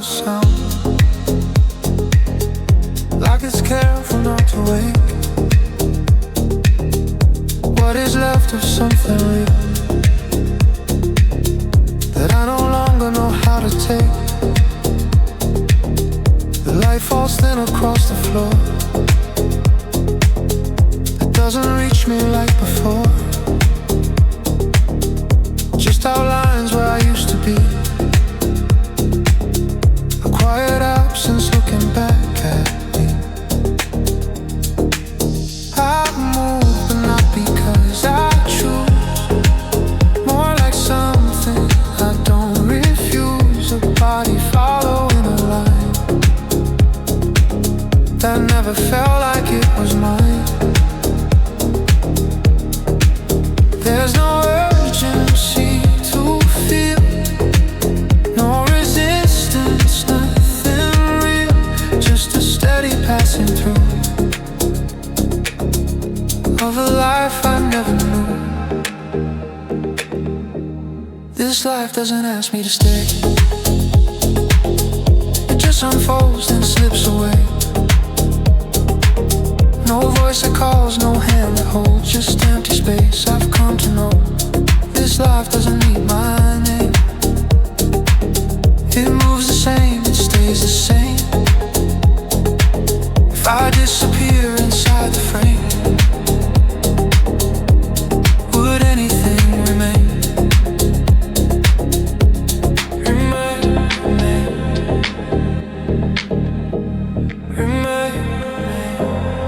sound, like it's careful not to wake. What is left of something real that I no longer know how to take? The light falls thin across the floor. It doesn't reach me like before. Just outlines where I used to be. A quiet absence looking back at me. I move, but not because I choose. More like something I don't refuse. A body following a line that never felt like it was mine. There's no urgency to feel, no resistance, nothing real, just a steady passing through of a life I never knew. This life doesn't ask me to stay. It just unfolds and slips away. No voice that calls, no hand that holds, just empty space. I've come to know this life doesn't need my name. It moves the same, it stays the same. If I disappear inside the frame, would anything remain?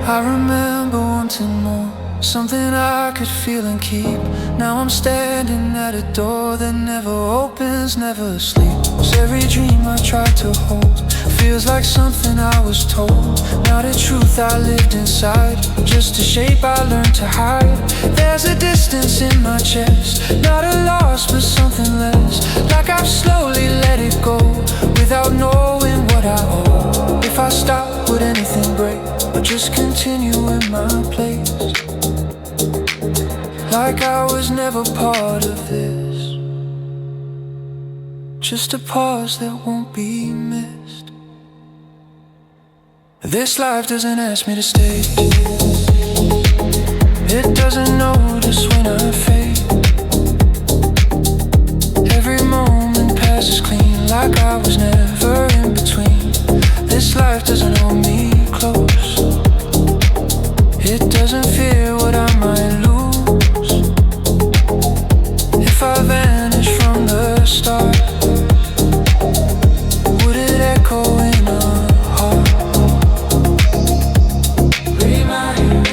I remember wanting more, something I could feel and keep. Now I'm standing at a door that never opens, never sleeps. Every dream I tried to hold feels like something I was told, not a truth I lived inside, just a shape I learned to hide. There's a distance in my chest, not a loss but something less, like I've slowly let it go without knowing what I owe. If I stop, would anything break? Or just continue in my place, like I was never part of this, just a pause that won't be missed. This life doesn't ask me to stay. It doesn't notice when I fade. Every moment passes clean, like I was never in between. This life doesn't hold me close. It doesn't fear what I might lose if I vanish from the start. Would it echo in a heart? Remind me.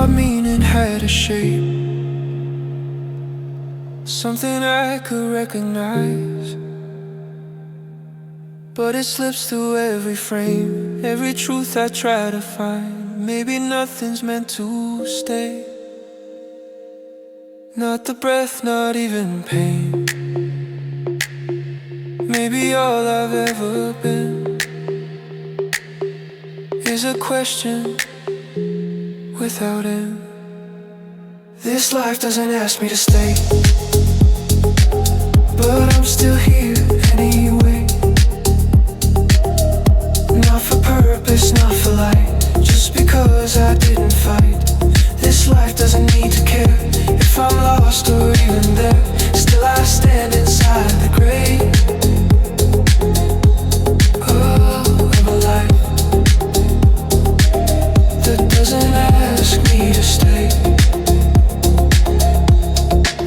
Meaning had a shape, something I could recognize, but it slips through every frame, every truth I try to find. Maybe nothing's meant to stay, not the breath, not even pain. Maybe all I've ever been is a question without end. This life doesn't ask me to stay, but I'm still here anyway. Not for purpose, not for light, just because I didn't fight. This life doesn't need to care if I'm lost or even there. Still I stand inside the grave of a life that doesn't ask me to stay.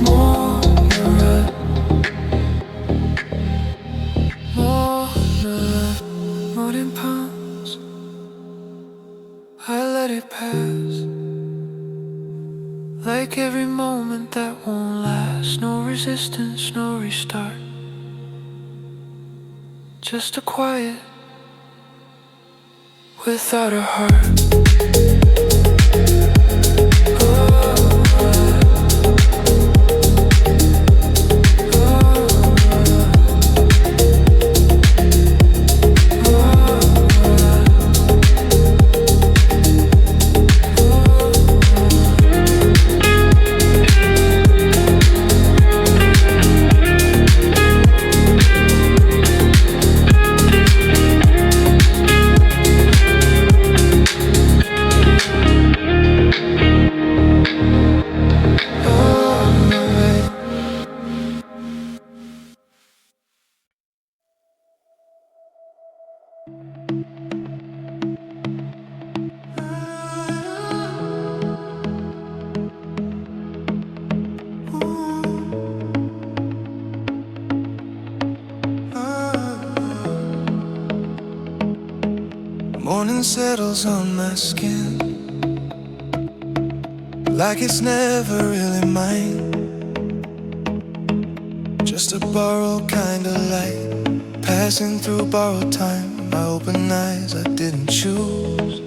More restart. Just a quiet without a heart. Morning settles on my skin like it's never really mine. Just a borrowed kind of light passing through borrowed time. I open eyes I didn't choose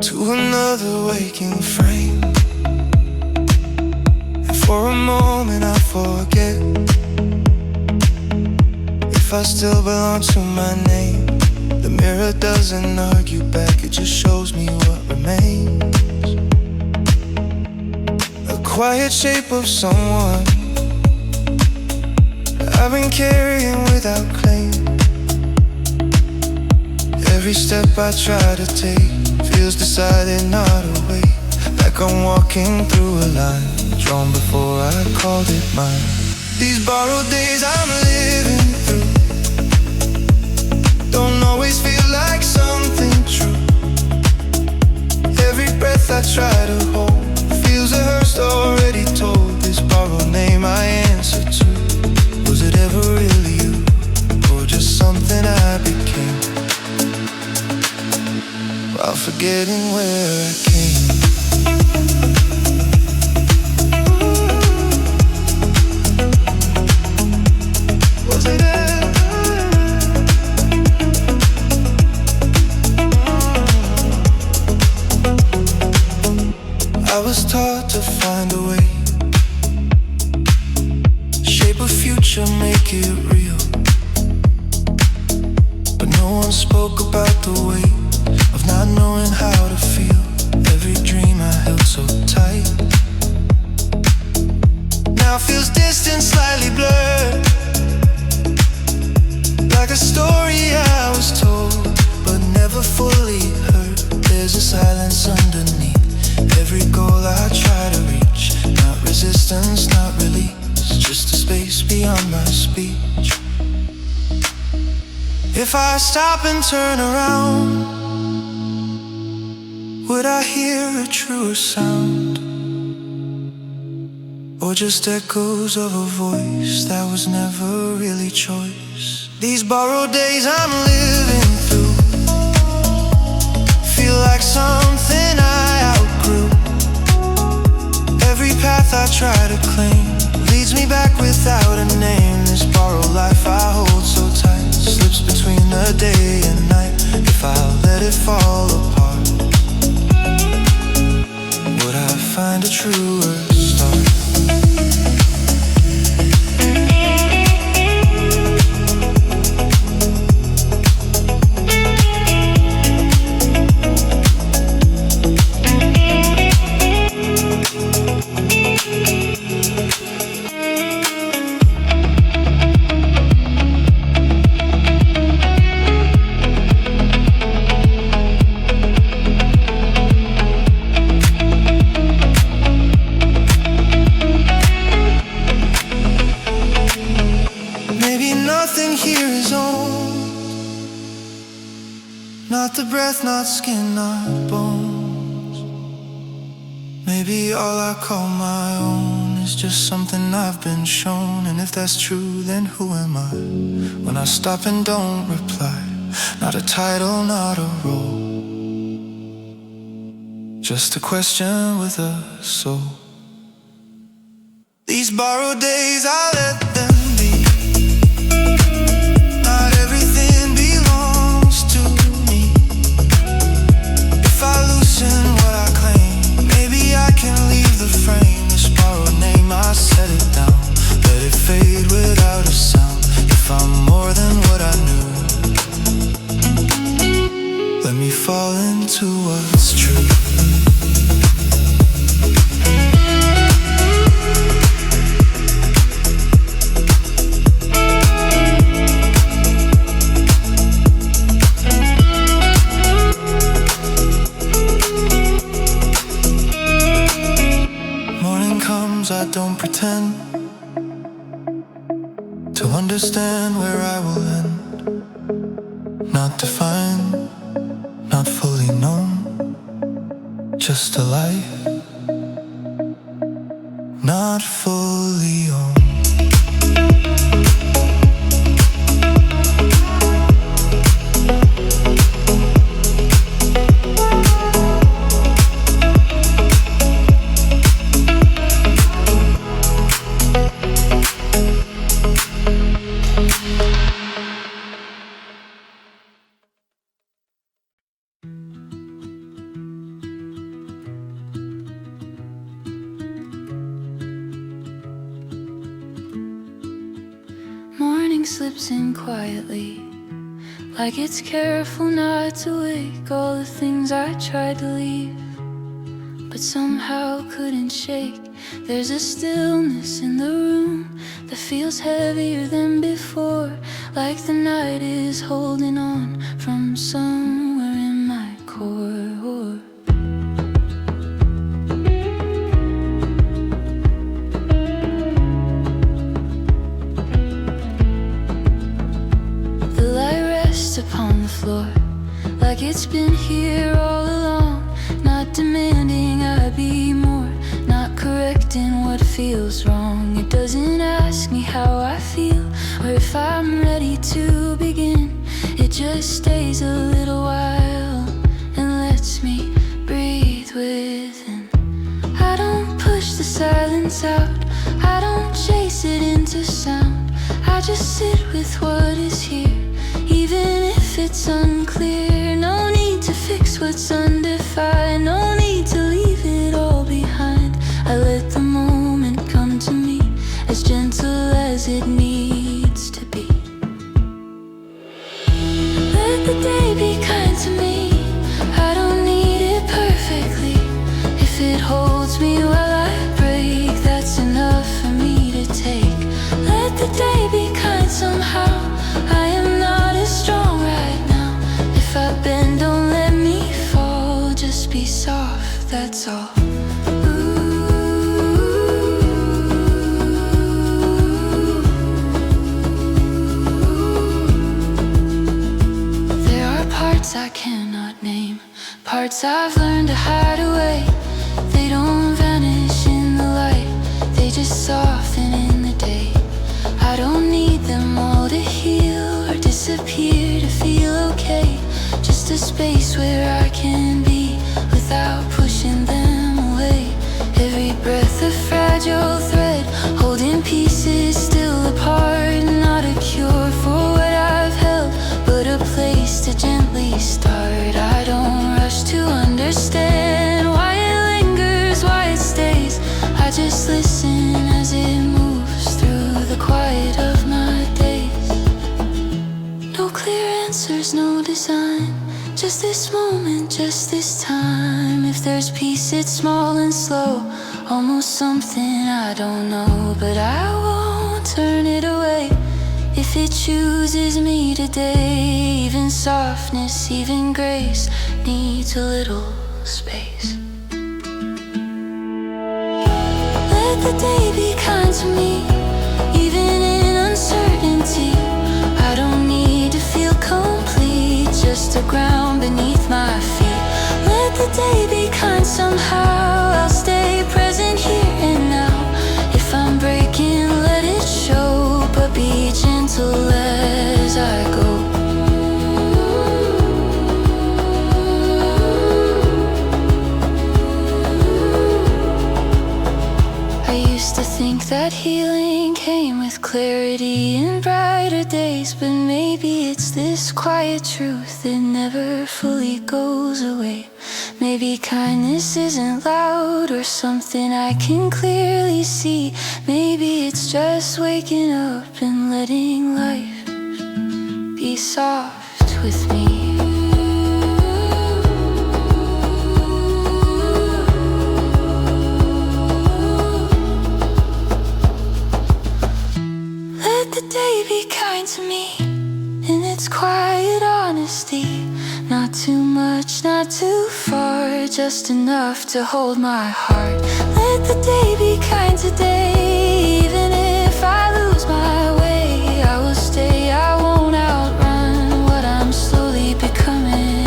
to another waking frame. And for a moment I forget if I still belong to my name. The mirror doesn't argue back, it just shows me what remains. A quiet shape of someone I've been carrying without claim. Every step I try to take feels decided not to wait. Like I'm walking through a line drawn before I called it mine. These borrowed days I'm living through don't always feel like something true. Every breath I try to hold feels a hearse already told. This borrowed name I answer to, was it ever really you, or just something I became, while forgetting where I came? Was it ever? I was taught to find a way, shape a future, make it real. But no one spoke about the weight of not knowing how to feel. Every dream I held so tight now feels distant, slightly blurred, like a story I was told but never fully heard. There's a silence underneath every goal I try to reach. Not resistance, not release, just a space beyond my speech. If I stop and turn around, would I hear a truer sound, or just echoes of a voice that was never really choice? These borrowed days I'm living through feel like something I outgrew. Every path I try to claim leads me back without a name. This borrowed life I hold so tight slips between the day and night. If I let it fall apart, would I find a truer start? Not the breath, not skin, not bones. Maybe all I call my own is just something I've been shown. And if that's true, then who am I when I stop and don't reply? Not a title, not a role, just a question with a soul. These borrowed days, I let them be. Not everything belongs to me. If I loosen what I claim, maybe I can leave the frame. This borrowed name, I set it down. Let it fade without a sound. If I'm more than what I knew, let me fall into what's true. Morning comes, I don't pretend to understand where I will end. Not defined, not fully known, just a life not fully owned. Morning slips in quietly, like it's careful not to wake all the things I tried to leave, but somehow couldn't shake. There's a stillness in the room that feels heavier than before, like the night is holding on from somewhere in my core. Upon the floor, like it's been here all along, not demanding I be more, not correcting what feels wrong. It doesn't ask me how I feel or if I'm ready to begin. It just stays a little while and lets me breathe within. I don't push the silence out, I don't chase it into sound. I just sit with what is here, even if it's unclear. No need to fix what's undefined, no need to leave it all behind. I let the moment come to me, as gentle as it needs to be. Let the day be kind to me, I don't need it perfectly. If it holds me while I break, that's enough for me to take. Let the day be kind somehow, I am not as strong right now. If I bend, don't let me fall, just be soft, that's all. There are parts I cannot name, parts I've learned to hide away. They don't vanish in the light, they just soften in the day. I don't need them all to heal or disappear to feel okay. Just a space where I can be without pushing them away. Every breath a fragile thread, holding pieces still apart. Not a cure for what I've held, but a place to gently start. I don't rush to understand why it lingers, why it stays. I just listen as it moves through the quiet of my days. No clear answers, no design, just this moment, just this time. If there's peace, it's small and slow, almost something I don't know, but I won't turn it away. If it chooses me today, even softness, even grace needs a little space. Let the day be kind to me, even in uncertainty. I don't need to feel complete, just a ground beneath my feet. Let the day be kind somehow, I'll stay present here and now. If I'm breaking, let it show, but be gentle as I go. came with clarity and brighter days, but maybe it's this quiet truth that never fully goes away. Maybe kindness isn't loud or something I can clearly see. Maybe it's just waking up and letting life be soft with me. Let the day be kind to me in its quiet honesty. Not too much, not too far, just enough to hold my heart. Let the day be kind today, even if I lose my way. I will stay, I won't outrun what I'm slowly becoming.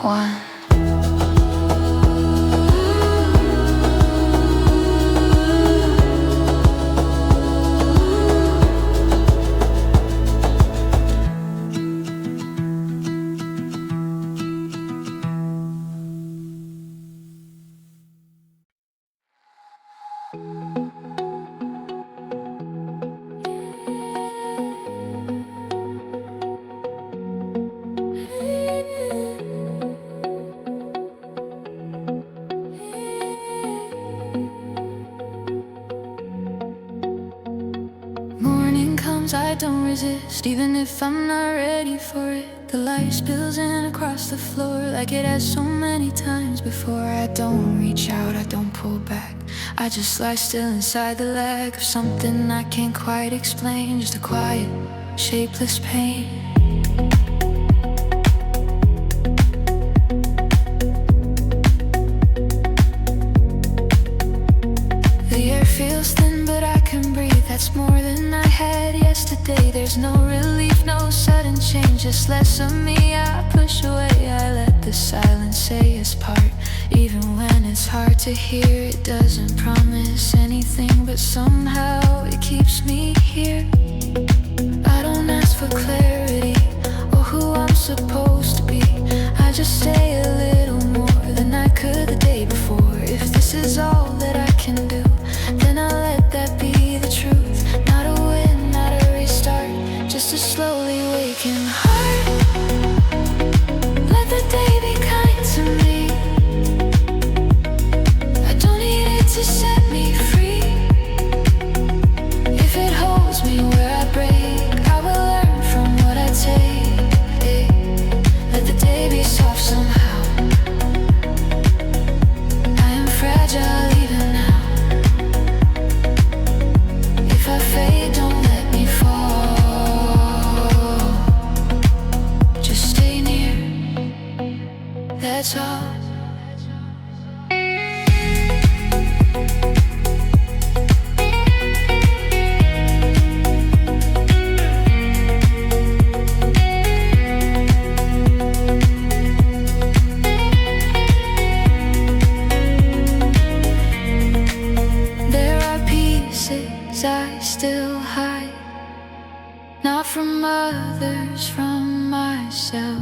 One. I don't resist, even if I'm not ready for it. The light spills in across the floor like it has so many times before. I don't reach out, I don't pull back, I just lie still inside the lack of something I can't quite explain. Just a quiet, shapeless pain. The air feels thin, but I can breathe. That's more than I had yesterday. There's no relief, no sudden change, just less of me I push away. I let the silence say its part, even when it's hard to hear. It doesn't promise anything, but somehow it keeps me here. I don't ask for clarity or who I'm supposed to be. I just say a little more than I could the day before. If this is all that I can do, then I'll let that be the truth. Not a win, not a restart, just a slowly waking heart. Let the day be kind to me. I don't need it to set me free. If it holds me where I break, I will learn from what I take. Let the day be soft somehow. I am fragile even now. If I fade, don't let me fall. Just stay near, that's all. There are pieces I still hide, not from others, from myself.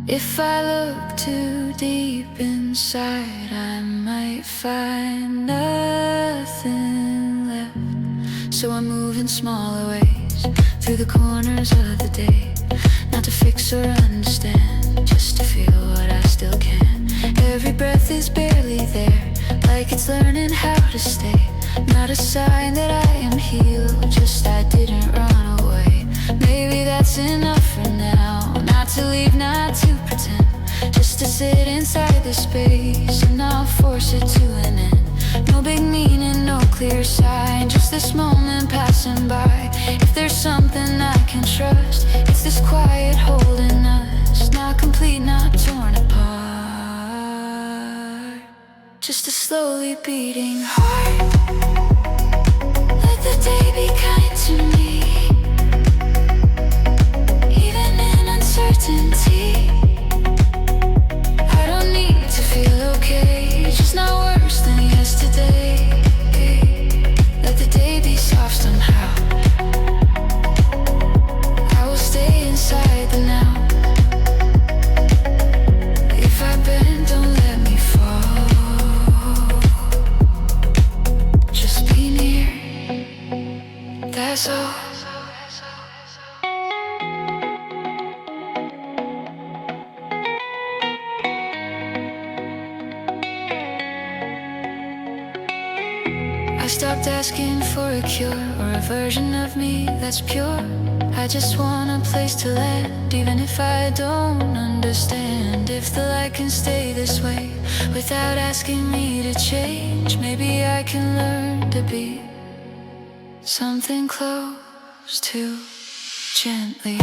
If I look too deep inside, I might find nothing left. So I move in smaller ways through the corners of the day, not to fix or understand, just to feel what I still can. Every breath is barely there, like it's learning how to stay. Not a sign that I am healed, just I didn't run away. Maybe that's enough for now, not to leave, not to pretend, just to sit inside the space and not force it to an end. No big meaning, no clear sign, just this moment passing by. If there's something I can trust, it's this quiet holding us, not complete, not torn apart, just a slowly beating heart. Let the day be kind to me, even in uncertainty. I don't need to feel okay, just not worse than yesterday. Let the day be soft somehow. I will stay inside the now. If I bend, don't let me fall. I stopped asking for a cure or a version of me that's pure. I just want a place to land, even if I don't understand. If the light can stay this way without asking me to change, maybe I can learn to be something close to gently.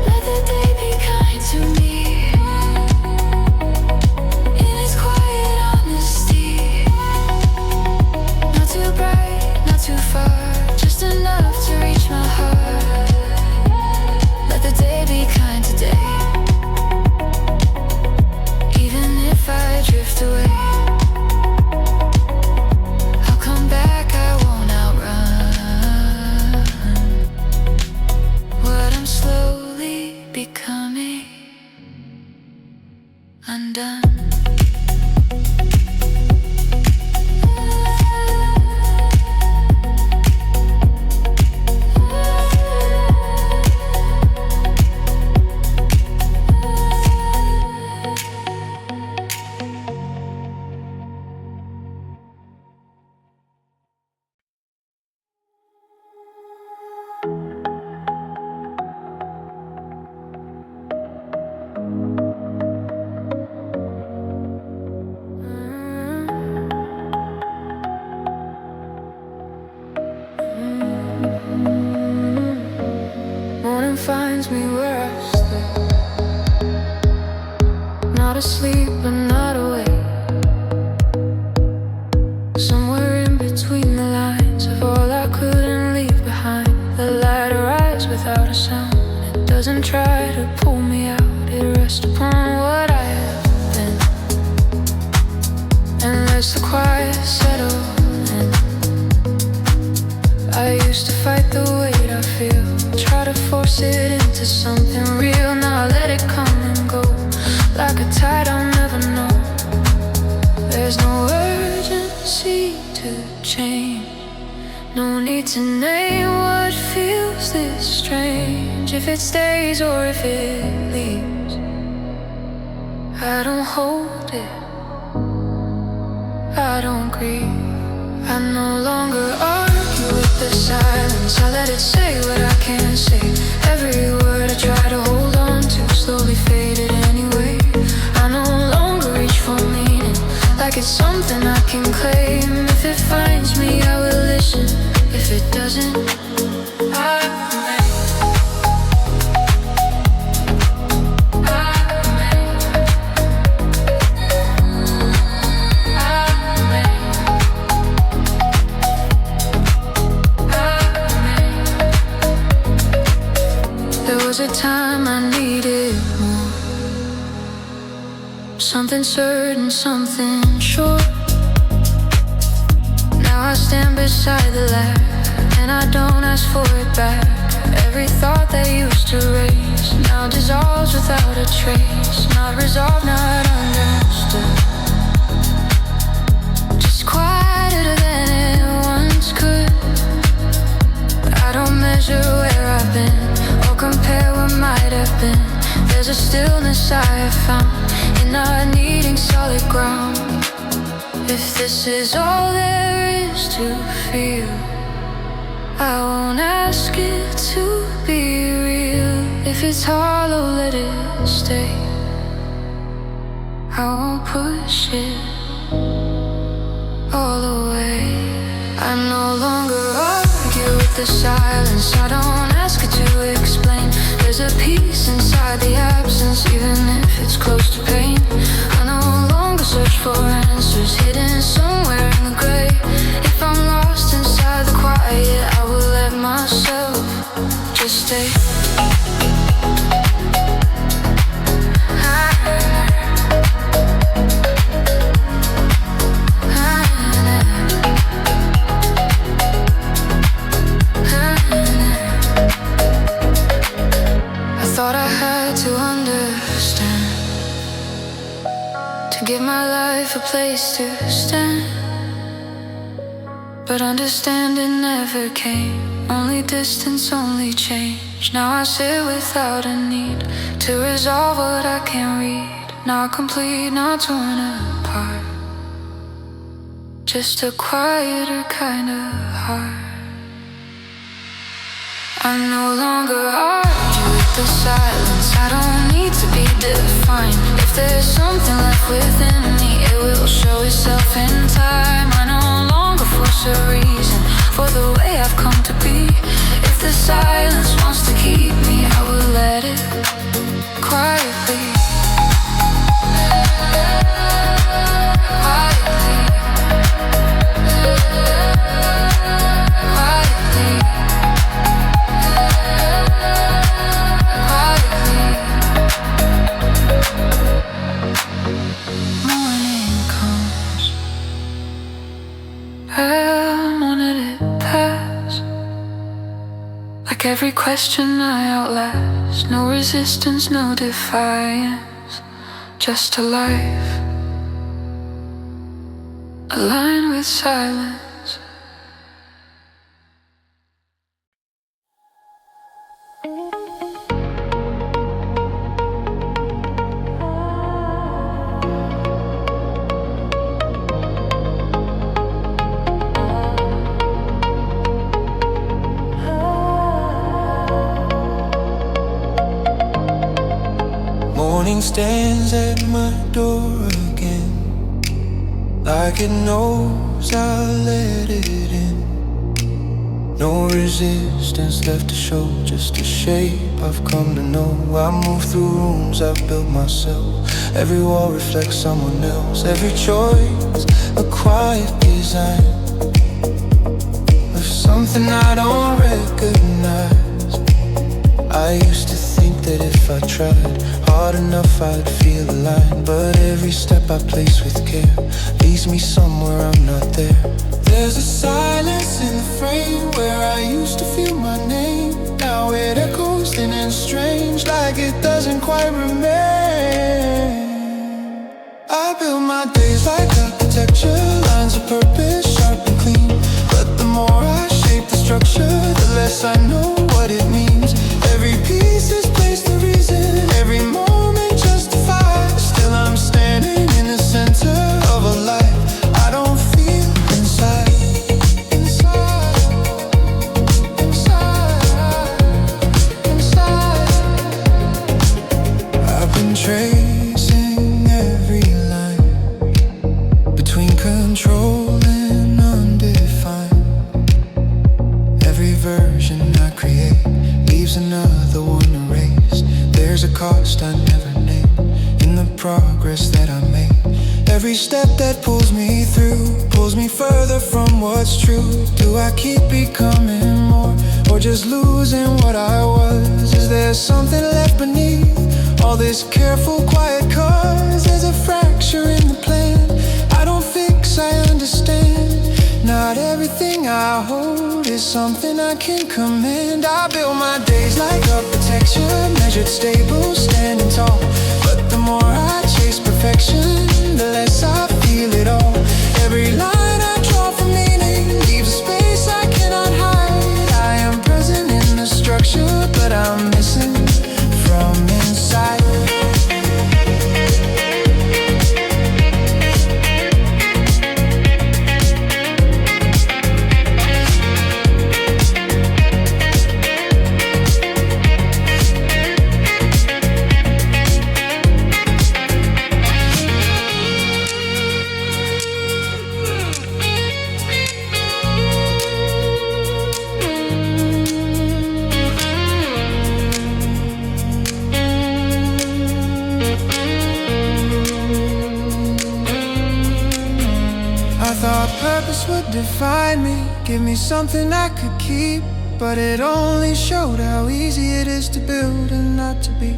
Let the day be kind to me. In its quiet honesty, not too bright, not too far, just enough to reach my heart. Let the day be kind today, even if I drift away. I'll come back, I won't outrun what I'm slowly becoming undone. Morning finds me where I sleep, not asleep but not awake, somewhere in between the lines of all I couldn't leave behind. The light arrives without a sound. It doesn't try to pull me out. It rests upon what I have been and lets the quiet settle in. I used to fight the weight I feel, try to force it into something real. Now I let it come and go, like a tide I'll never know. There's no urgency to change, no need to name what feels this strange. If it stays or if it leaves, I don't hold it, I don't grieve. I no longer argue with the silence, I let it say what I can't say. Every word I try to hold on to slowly faded anyway. I no longer reach for meaning, like it's something I can claim. If it finds me, I will listen. If it doesn't, I remain. There was a time I needed more, something certain, something sure. Now I stand beside the light, and I don't ask for it back. Every thought that used to race now dissolves without a trace. Not resolved, not understood, just quieter than it once could. I don't measure where I've been or compare what might have been. There's a stillness I have found in not needing solid ground. If this is all there is to feel, I won't ask it to be real. If it's hollow, let it stay. I won't push it all away. I no longer argue with the silence, I don't ask it to explain. There's a peace inside the absence, even if it's close to pain. I no longer search for answers hidden somewhere in the gray. If I'm lost inside the quiet, I will let myself just stay. Thought I had to understand, to give my life a place to stand. But understanding never came, only distance, only change. Now I sit without a need to resolve what I can't read. Not complete, not torn apart, just a quieter kind of heart. I no longer argue with the silence. I don't need to be defined. If there's something left within me, it will show itself in time. I no longer force a reason for the way I've come to be. If the silence wants to keep me, I will let it quietly. Every question I outlast, no resistance, no defiance, just a life aligned with silence. Morning stands at my door again, like it knows I'll let it in. No resistance left to show, just a shape I've come to know. I move through rooms I've built myself. Every wall reflects someone else. Every choice a quiet design of something I don't recognize. I used to think that if I tried hard enough I'd feel aligned, but every step I place with care leads me somewhere I'm not there. There's a silence in the frame where I used to feel my name. Now it echoes thin and strange, like it doesn't quite remain. I build my days like architecture, lines of purpose, sharp and clean. But the more I shape the structure, the less I know what it means. Every piece is placed to reason, every moment justified. Still I'm standing in the center of a life I don't feel inside. I've been tracing every line between control and undefined. Every version I create leaves another one erased. There's a cost I never named in the progress that I made. Every step that pulls me through pulls me further from what's true. Do I keep becoming more, or just losing what I was? Is there something left beneath all this careful, quiet cause? There's a fracture in the plan I don't fix, I understand. Not everything I hold is something I can command. I build my days like architecture, measured, stable, standing tall. But the more I chase perfection, the less I feel it all. Every line I draw for meaning leaves a space I cannot hide. I am present in the structure, but I'm missing from inside. Purpose would define me, give me something I could keep. But it only showed how easy it is to build and not to be.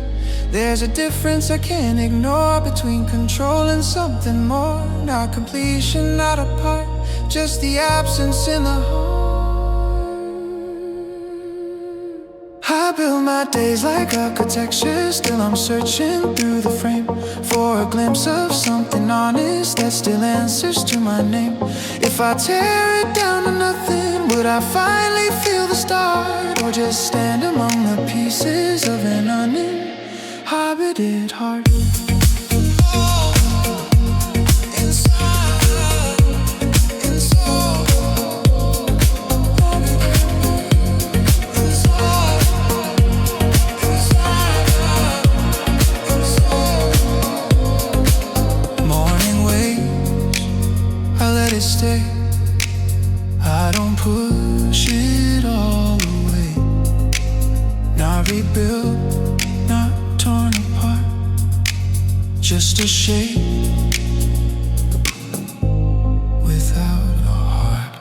There's a difference I can't ignore between control and something more. Not completion, not a part, just the absence in the heart. I build my days like architecture, still I'm searching through the frame for a glimpse of something honest that still answers to my name. If I tear it down to nothing, would I finally feel the start, or just stand among the pieces of an uninhabited heart? Inside, it stay. I don't push it all away. Not rebuilt, not torn apart, just a shape without a heart.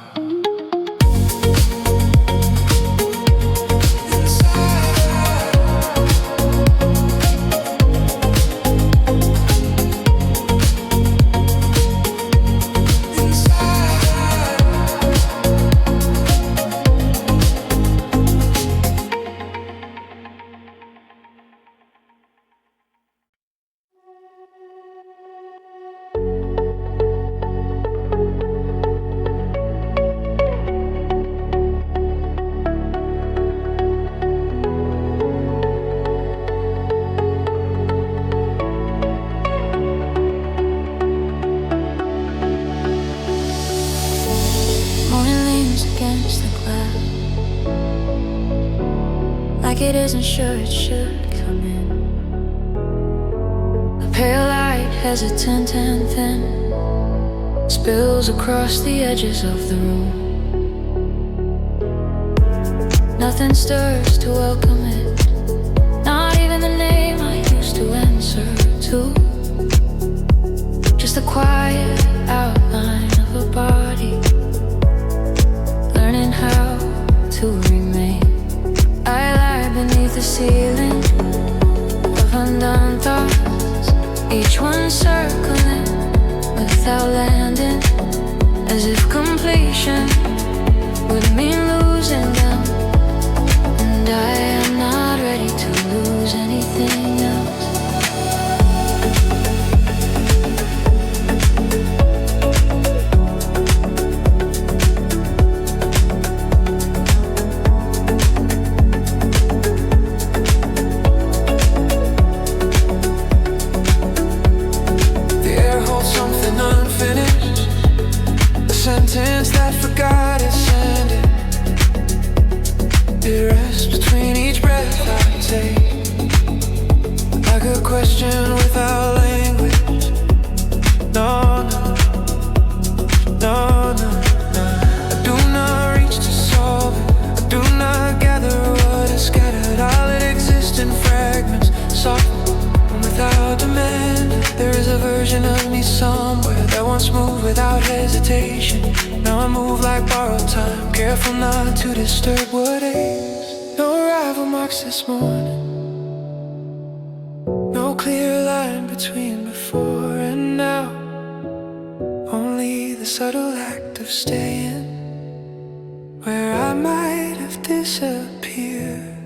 Against the glass, like it isn't sure it should come in. A pale light, hesitant and thin, spills across the edges of the room. Nothing stirs to welcome it, not even the name I used to answer to. Just the quiet outline of a body learning how to remain. I lie beneath the ceiling of undone thoughts, each one circling without landing, as if completion would mean losing them. And I am not ready to lose anything else. Sentence that forgot its ending. It rests between each breath I take, like a question without language. No, no, no, no, no. I do not reach to solve it. I do not gather what is scattered. I let exist in fragments, soft and without demand. There is a version of me somewhere that once moved without hesitation. Now I move like borrowed time, careful not to disturb what aches. No arrival marks this morning, no clear line between before and now. Only the subtle act of staying where I might have disappeared.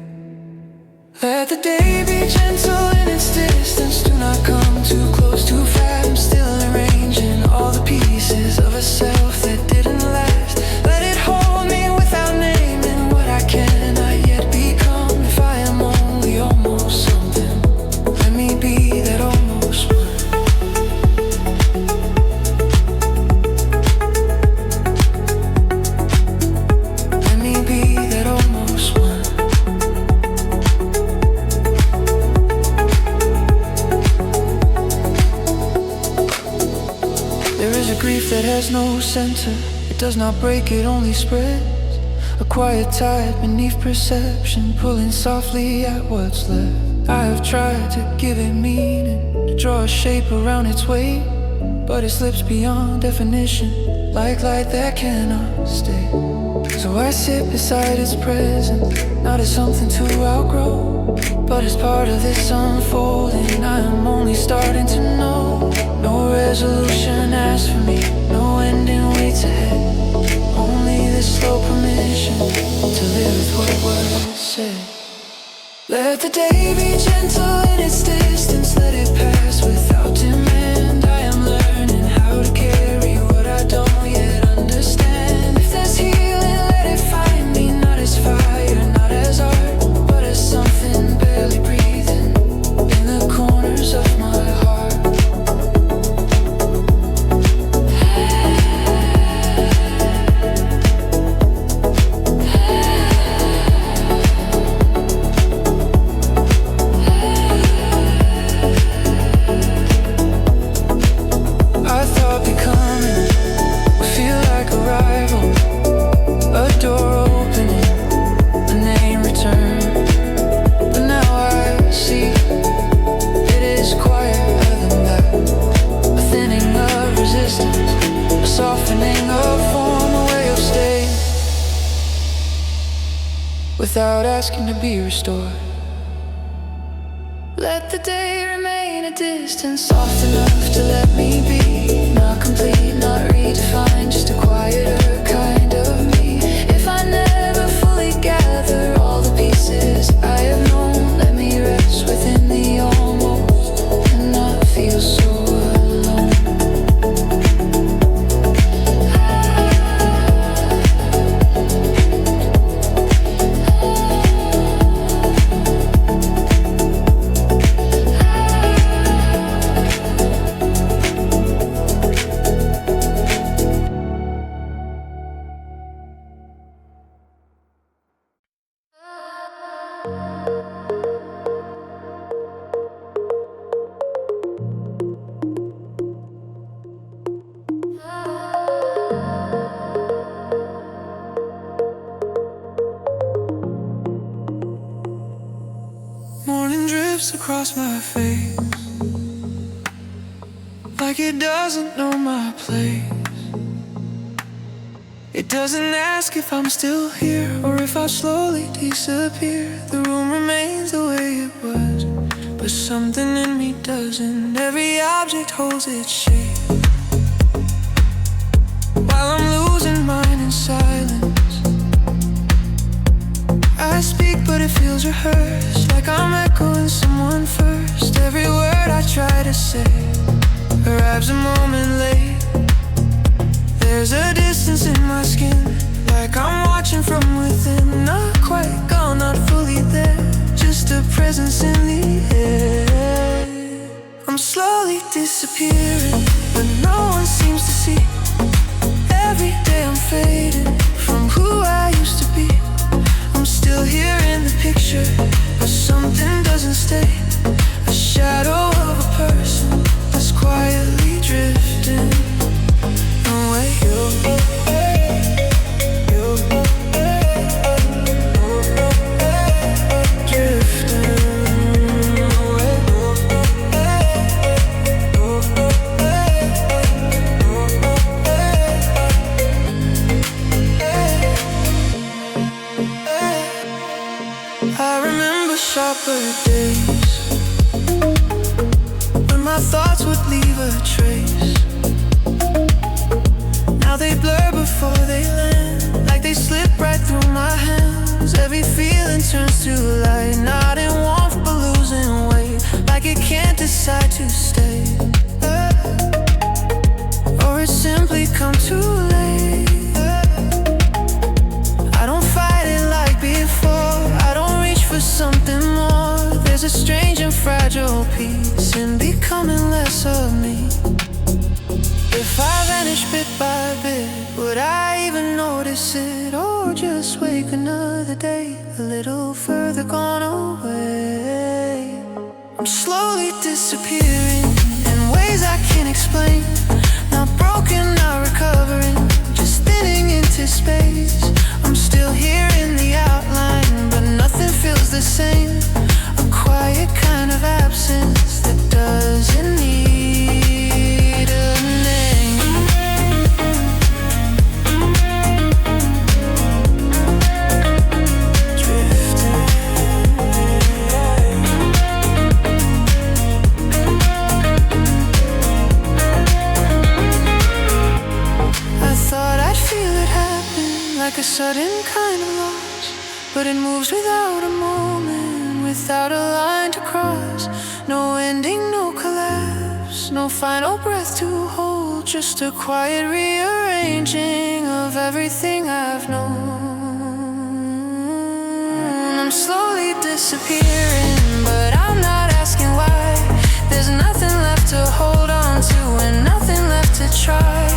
Let the day be gentle in its distance. Do not come too close, too fast. I'm still arranging all the pieces of a self that didn't last. Let it hold me without naming what I cannot yet become. If I am only almost something, let me be that almost one. Let me be that almost one. Grief that has no center, it does not break, it only spreads. A quiet tide beneath perception, pulling softly at what's left. I have tried to give it meaning, to draw a shape around its weight, but it slips beyond definition, like light that cannot stay. So I sit beside its presence, not as something to outgrow, but as part of this unfolding. I am only starting to know. No resolution asked for me, no ending waits ahead. Only this slow permission to live with what was said. Let the day be gentle in its distance, let it pass without demand. I am learning how to carry what I don't yet understand. If there's healing, let it find me, not as fire, not as art, but as something barely breathing in the corners of my heart. without asking to be restored. Let the day remain a distance soft enough to let me be. Not complete, not redefined, just a quieter kind of me. If I never fully gather all the pieces I have known, let me rest within the almost and not feel so alone. Morning drifts across my face, like it doesn't know my place. It doesn't ask if I'm still here or if I'll slowly disappear. The room remains the way it was, but something in me doesn't. Every object holds its shape, while I'm losing mine in silence. I speak but it feels rehearsed, like I'm echoing someone first. Every word I try to say arrives a moment late. There's a distance in my skin, like I'm watching from within. Not quite gone, not fully there, just a presence in the air. I'm slowly disappearing, but no one seems to see. Every day I'm fading from who I used to be. I'm still here in the picture, but something doesn't stay. A shadow of a person that's quietly drifting away. I remember sharper days when my thoughts would leave a trace. Now they blur before they land, like they slip right through my hands. Every feeling turns to light, not in warmth but losing weight, like it can't decide to stay, or it's simply come too late. I don't fight it like before, I don't reach for something more. There's a strange and fragile peace in becoming less of me. If I vanish bit by bit, would I even notice it? Or just wake another day a little further gone away? I'm slowly disappearing in ways I can't explain. Not broken, not recovering, just thinning into space. I'm still here in the outline, but nothing feels the same. A quiet kind of absence that doesn't need a name. Drifting. I thought I'd feel it happen, like a sudden kind of loss, but it moves without a moment, without a line to cross. No ending, no collapse, no final breath to hold, just a quiet rearranging of everything I've known. I'm slowly disappearing, but I'm not asking why. There's nothing left to hold on to and nothing left to try.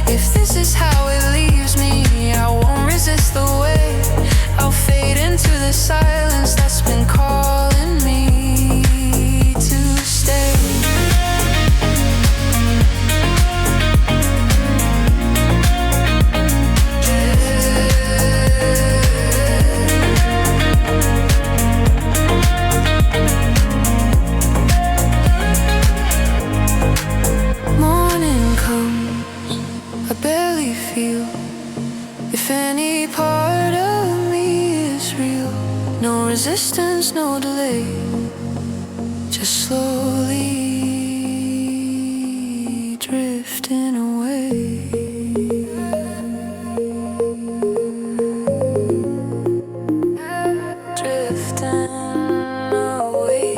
If this is how it leaves me, I won't resist the way. I'll fade into the silence that's been calling me to stay. Morning comes, I barely feel if any part of me is real. resistance, no delay, just slowly drifting away. Drifting away.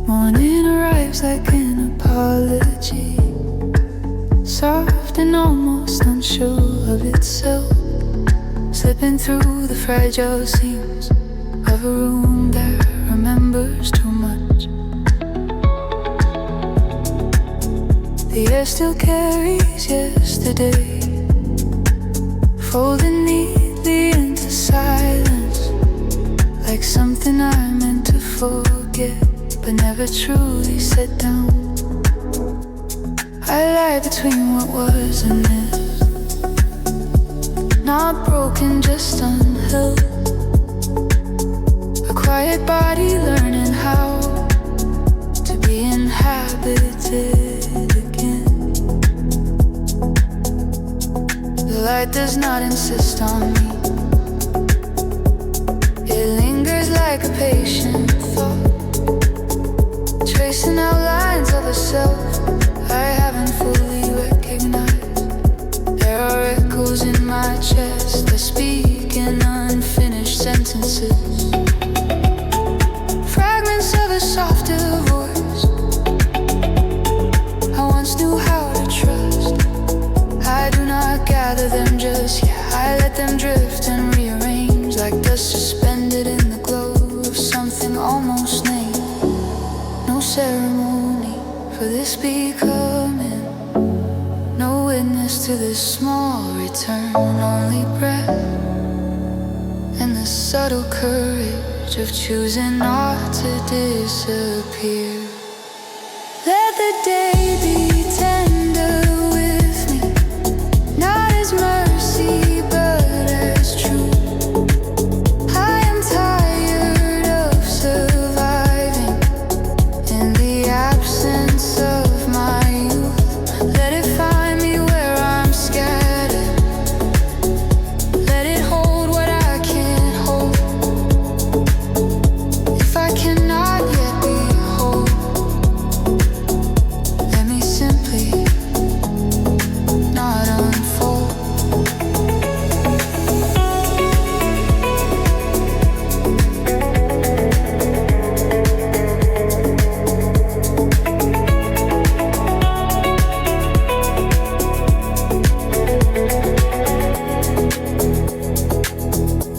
Morning arrives like an apology, soft and almost unsure of itself, slipping through the fragile seams of a room that remembers too much. The air still carries yesterday, folded neatly into silence, like something I meant to forget but never truly set down. I lie between what was and is, not broken, just unhealed. A quiet body learning how to be inhabited again. The light does not insist on me, it lingers like a patient thought, tracing outlines of a self I haven't fully recognized. There are echoes in my chest that speak in unfinished sentences, fragments of a softer voice I once knew how to trust. I do not gather them just yet, I let them drift and rearrange like dust suspended in the glow of something almost named. No ceremony for this becoming, no witness to this small return, only breath and the subtle courage of choosing not to disappear. Let the day be tender with me, not as mercy but as truth. I am tired of surviving in the absence of my youth. Let it find me where I'm scattered, let it hold what I can't hold. If I cannot yet be whole, let me simply not unfold.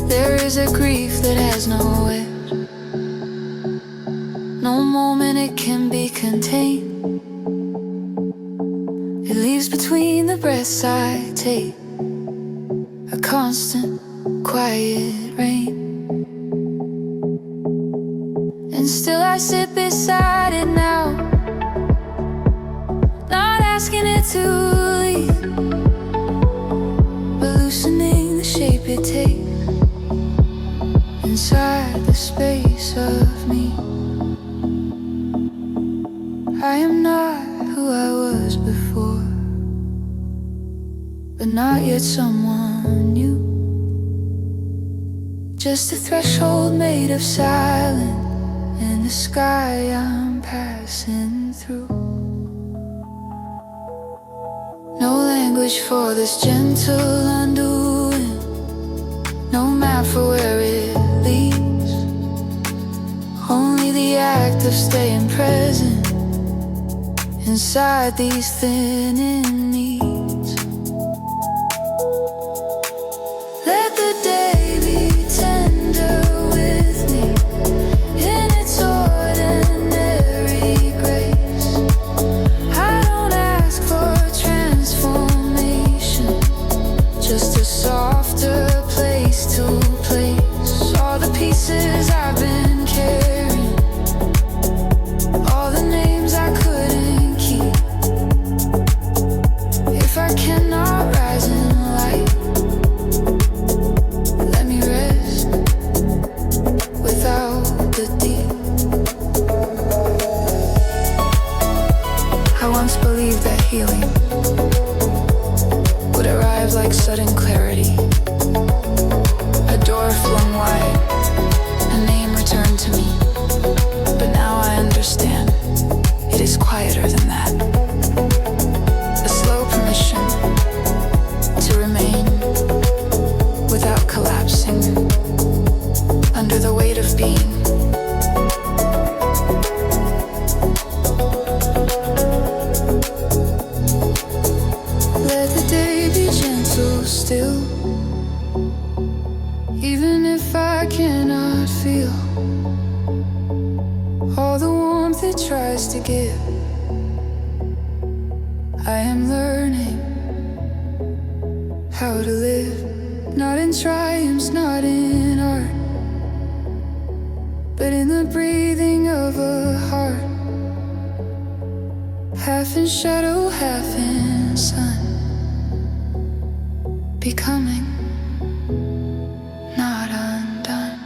There is a grief that has no edge, no moment it can be contained. It leaves between the breaths I take a constant, quiet rain. And still I sit beside it now, not asking it to leave, but loosening the shape it takes inside the space of me. I am not who I was before, but not yet someone new. Just a threshold made of silence in the sky I'm passing through. No language for this gentle undoing, no map for where it leads, only the act of staying present inside these thinning needs. Let the day be tender with me in its ordinary grace. I don't ask for transformation, just a softer place to play. promises I've been carrying, all the names I couldn't keep. If I cannot rise in light, let me rest without the deep. I once believed that healing would arrive like sudden clarity. A door flung wide, a name returned to me. But now I understand, it is quieter than that. A slow permission to remain without collapsing under the weight of being. Let the day be gentle still, even if I cannot feel all the warmth it tries to give. I am learning how to live, not in triumphs, not in art, but in the breathing of a heart, half in shadow, half in sun, becoming, not undone.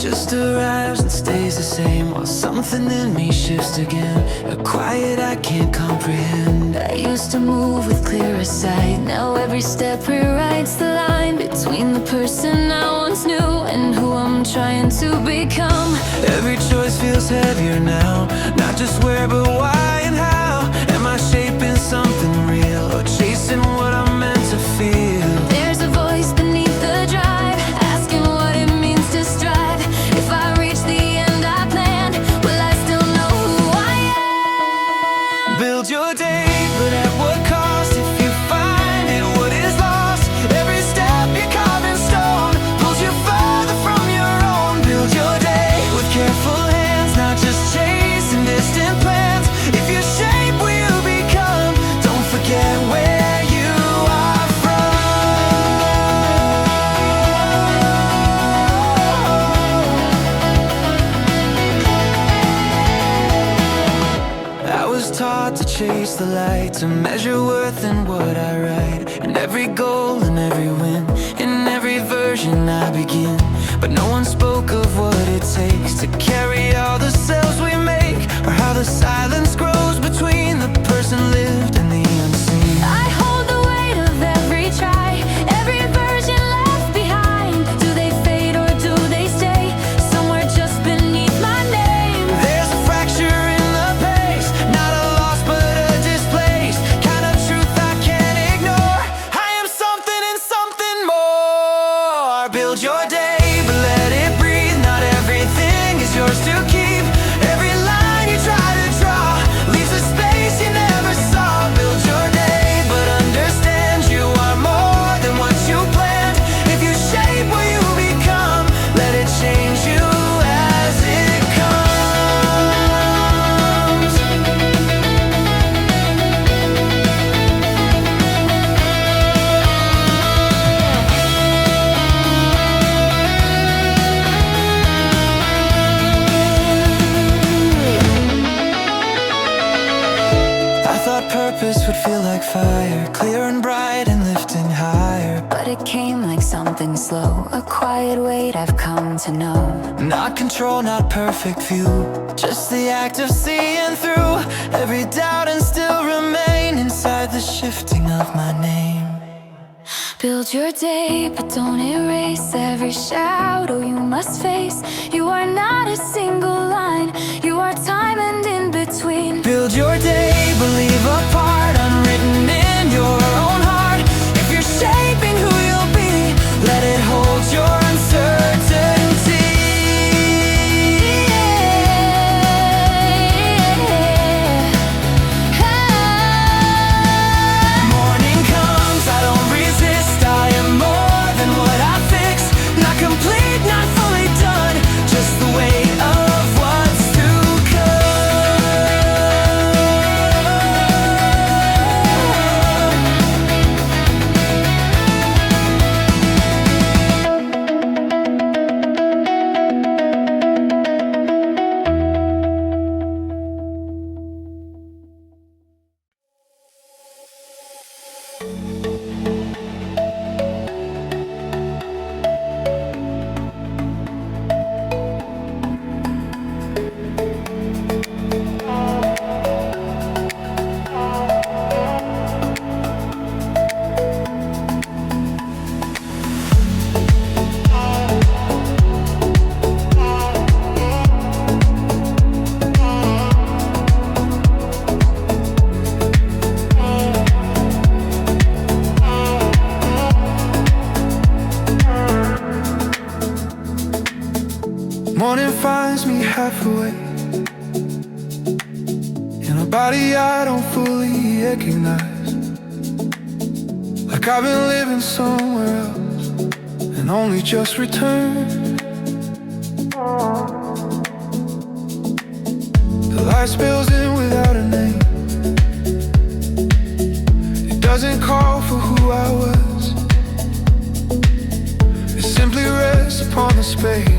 Just arrives and stays the same, while something in me shifts again. A quiet I can't comprehend. I used to move with clearer sight. Now every step rewrites the line between the person I once knew and who I'm trying to become. Every choice feels heavier now, not just where but why and how. Am I shaping something real or chasing what I'm meant to feel? There's a voice beneath the drive, asking what it means to strive. If I reach the end I planned, will I still know who I am? Build your day, but at what cost? If you find it, what is lost? Every step you carve in stone pulls you further from your own. Build your day with careful hands, not just chasing distant plans. If you shape who you become, don't forget where you are from. I was taught to chase the light, to measure worth in what I write, in every goal and every win, in every version I begin. But no one spoke of what it takes to carry all the selves we make, or how the silence grows between the person lived and the unseen. I hold the weight of every try, every version left behind. Do they fade or do they stay somewhere just beneath my name? There's a fracture in the pace, not a loss but a displaced kind of truth I can't ignore. I am something and something more. Build your day, but let it breathe. Not everything is yours to keep. Every line you try to draw thought purpose would feel like fire, clear and bright and lifting higher. But it came like something slow, a quiet weight I've come to know. Not control, not perfect view, just the act of seeing through every doubt and still remain inside the shifting of my name. Build your day, but don't erase every shadow you must face. You are not a single line, you are time and in between. Build your day, believe a part unwritten in your own heart. If you're shaping who you'll be, let it hold your uncertainty. Morning comes, I don't resist. I am more than what I fix. Not complete, not fully done, just the weight of what's to Morning finds me halfway in a body I don't fully recognize. Like I've been living somewhere else and only just returned. The light spills in without a name. It doesn't call for who I was. It simply rests upon the space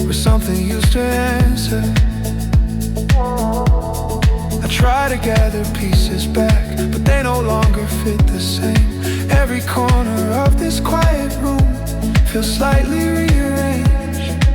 where something used to answer. I try to gather pieces back, but they no longer fit the same. Every corner of this quiet room feels slightly rearranged.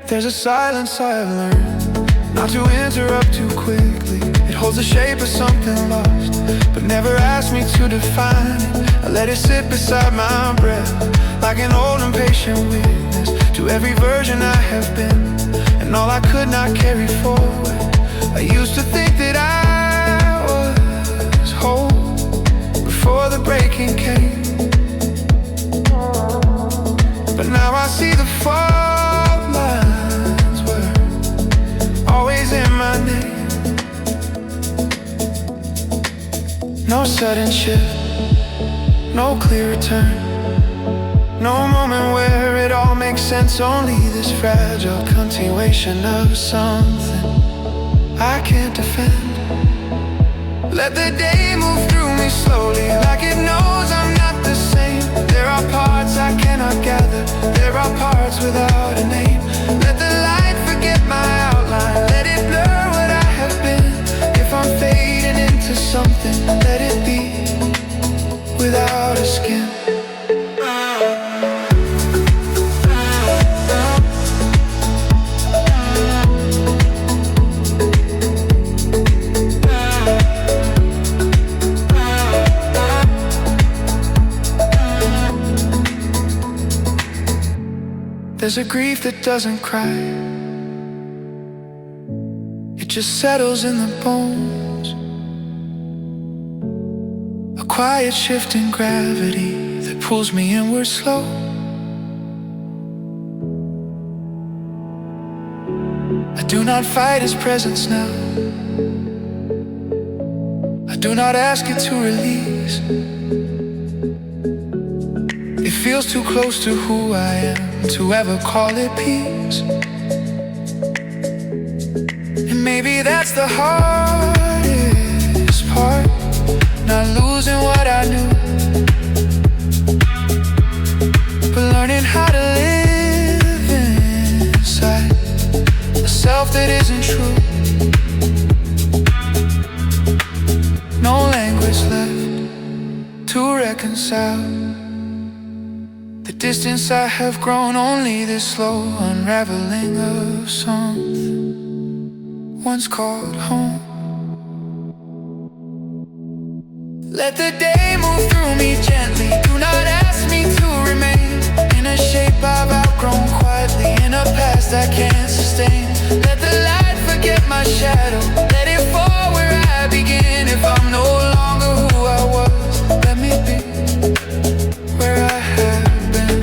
There's a silence I've learned not to interrupt too quickly. It holds the shape of something lost, but never asked me to define it. I let it sit beside my breath, like an old impatient witness to every version I have been, and all I could not carry forward. I used to think that I was whole before the breaking came, but now I see the fault lines were always in my name. No sudden shift, no clear return, no moment where it all makes sense. Only this fragile continuation of something I can't defend. Let the day move through me slowly, like it knows I'm not the same. There are parts I cannot gather, there are parts without a name. Let the light forget my outline, let it blur what I have been. If I'm fading into something, let it be without a skin. There's a grief that doesn't cry, it just settles in the bones. A quiet shift in gravity that pulls me inward slow. I do not fight his presence now, I do not ask it to release. It feels too close to who I am to ever call it peace. And maybe that's the hardest part, not losing what I knew, but learning how to live inside a self that isn't true. reconcile the distance I have grown, only this slow unraveling of something once called home. Let the day move through me gently. Do not ask me to remain in a shape I've outgrown quietly, in a past I can't sustain. Let the light forget my shadow. Let it fall where I begin. If I'm no longer who I was, let me be where I have been.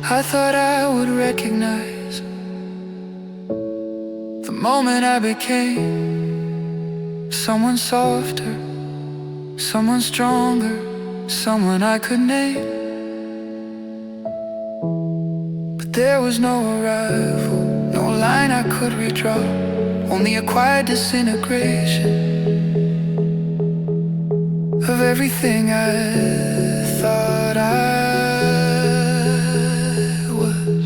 I thought I would recognize the moment I became someone softer, someone stronger, someone I could name. But there was no arrival, no line I could redraw, only a quiet disintegration of everything I thought I was.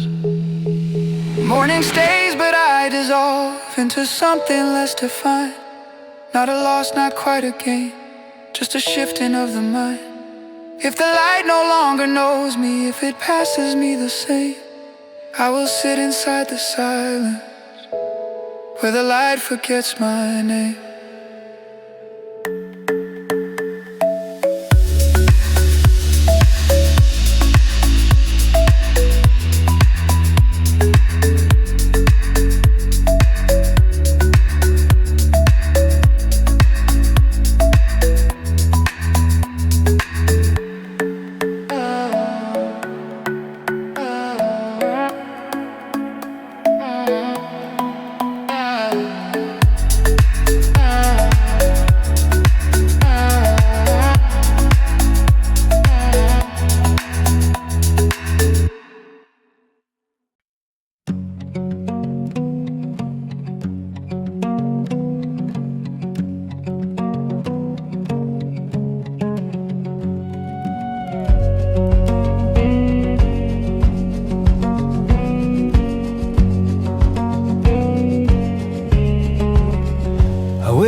Morning stays, but I dissolve into something less defined. Not a loss, not quite a gain, just a shifting of the mind. If the light no longer knows me, if it passes me the same, I will sit inside the silence where the light forgets my name.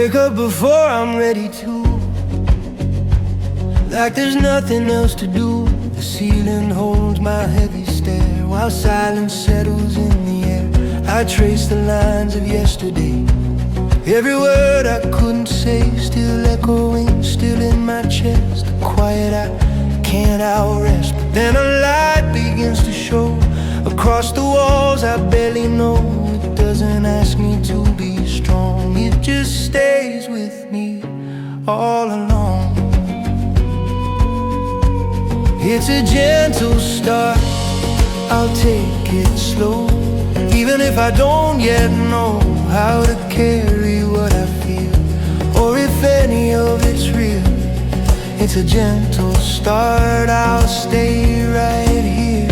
Wake up before I'm ready to, like there's nothing else to do. The ceiling holds my heavy stare while silence settles in the air. I trace the lines of yesterday, every word I couldn't say, still echoing, still in my chest. The quiet I can't outrest. But then a light begins to show across the walls I barely know. It doesn't ask me to be strong, it just stays with me all along. It's a gentle start, I'll take it slow, even if I don't yet know how to carry what I feel, or if any of it's real. It's a gentle start, I'll stay right here,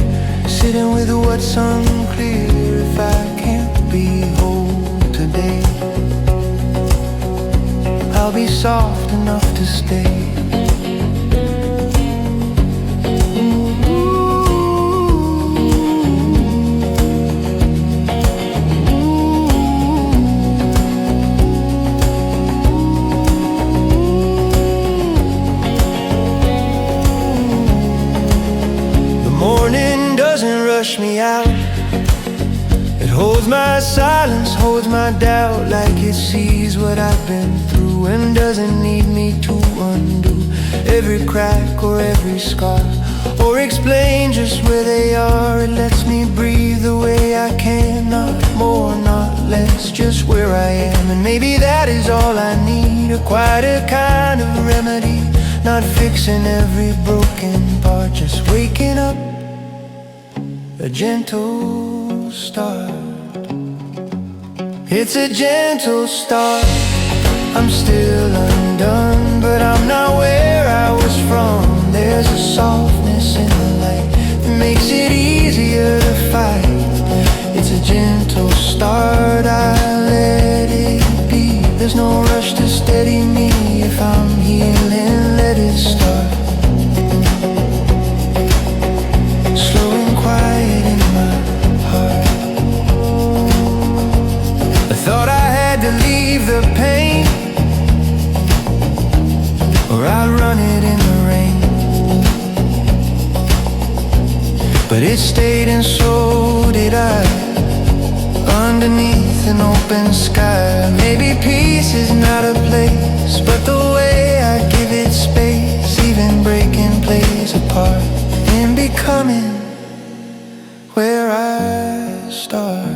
sitting with what's unclear. If I can't be whole today, I'll be soft enough to stay. The morning doesn't rush me out, it holds my silence, holds my doubt, like it sees what I've been through and doesn't need me to undo every crack or every scar, or explain just where they are. It lets me breathe the way I can, not more, not less, just where I am. And maybe that is all I need, a quieter kind of remedy, not fixing every broken part, just waking up, a gentle start. It's a gentle start, I'm still undone, but I'm not where I was from. There's a softness in the light that makes it easier to fight. It's a gentle start, I let it be. There's no rush to steady me if I'm here. the pain, or I'd run it in the rain. But it stayed and so did I, underneath an open sky. Maybe peace is not a place, but the way I give it space, even breaking plays a part in becoming where I start.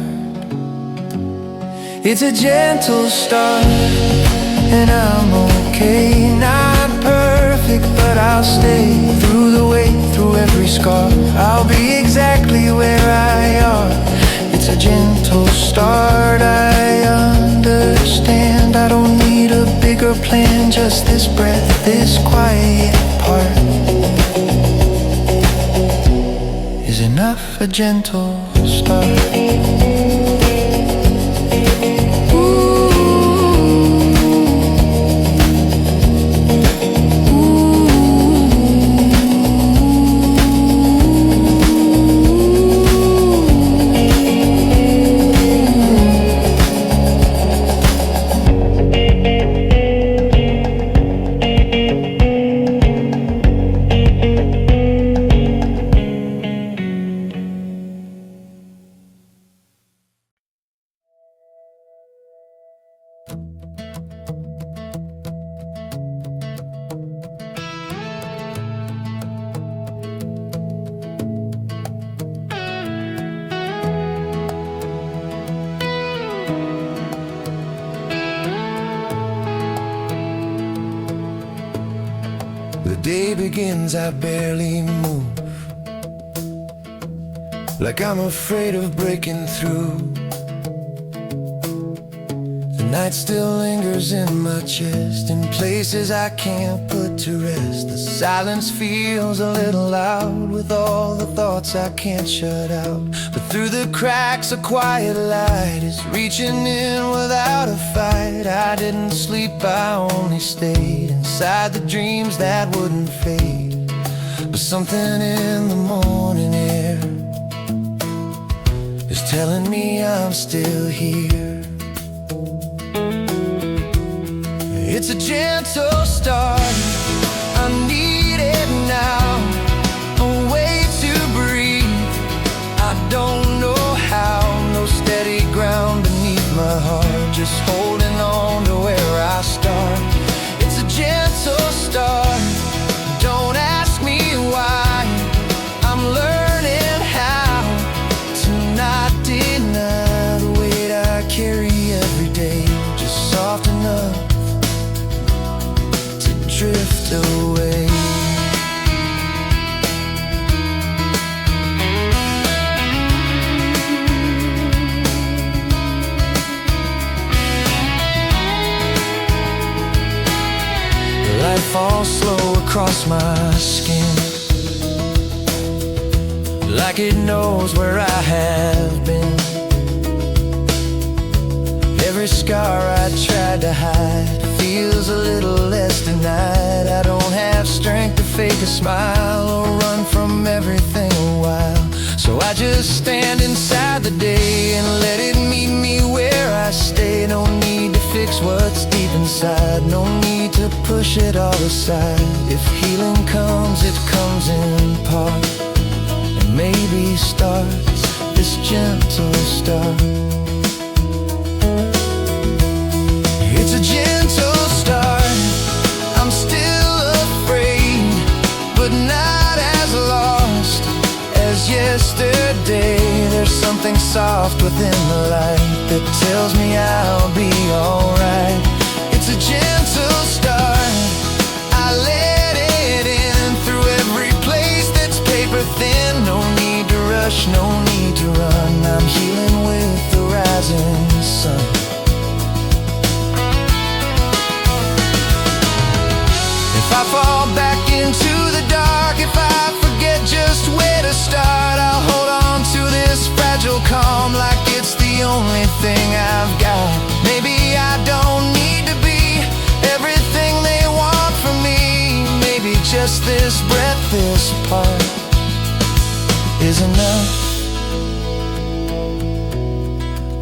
It's a gentle start, and I'm okay. Not perfect, but I'll stay through the way, through every scar. I'll be exactly where I are. It's a gentle start, I understand. I don't need a bigger plan, just this breath, this quiet part is enough, a gentle start. The day begins, I barely move, like I'm afraid of breaking through. The night still lingers in my chest, in places I can't put to rest. The silence feels a little loud, with all the thoughts I can't shut out. But through the cracks a quiet light is reaching in without a fight. I didn't sleep, I only stayed inside the dreams that wouldn't fade. But something in the morning air is telling me I'm still here. It's a gentle start, I need it now, a way to breathe. I don't know how, no steady ground beneath my heart, just holding on to where I start. It's a gentle start, don't ask me why. I'm learning how to not deny the weight I carry every day, just soft enough drift away. The light falls slow across my skin, like it knows where I have been. Every scar I tried to hide feels a little less tonight. I don't have strength to fake a smile or run from everything a while. So I just stand inside the day and let it meet me where I stay. No need to fix what's deep inside, no need to push it all aside. If healing comes, it comes in part, and maybe starts this gentle start. It's a gentle start, I'm still afraid, but not as lost as yesterday. There's something soft within the light that tells me I'll be alright. It's a gentle start, I let it in through every place that's paper thin. No need to rush, no need to run, I'm healing with the rising sun. If I fall back into the dark, if I forget just where to start, I'll hold on to this fragile calm like it's the only thing I've got. Maybe I don't need to be everything they want from me. Maybe just this breath, this part is enough,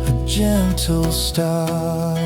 a gentle start.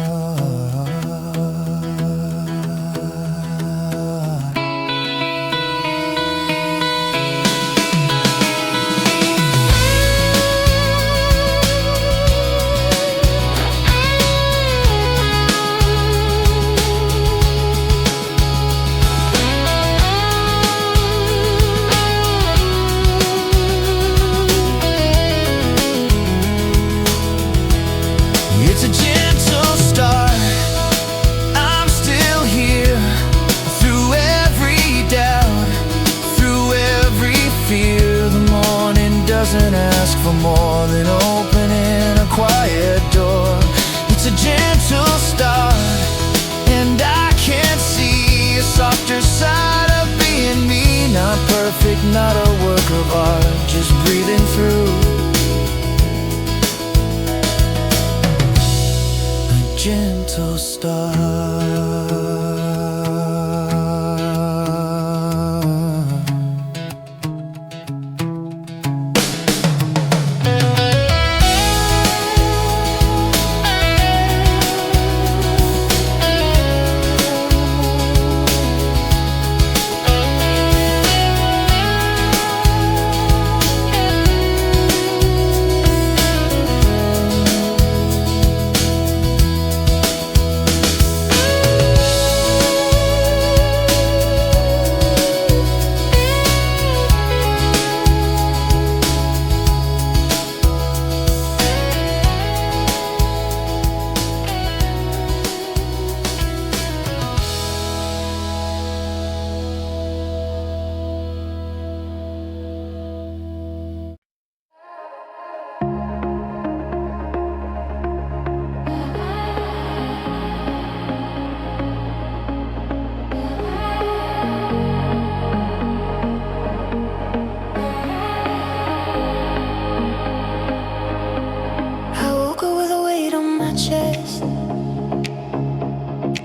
gentle star.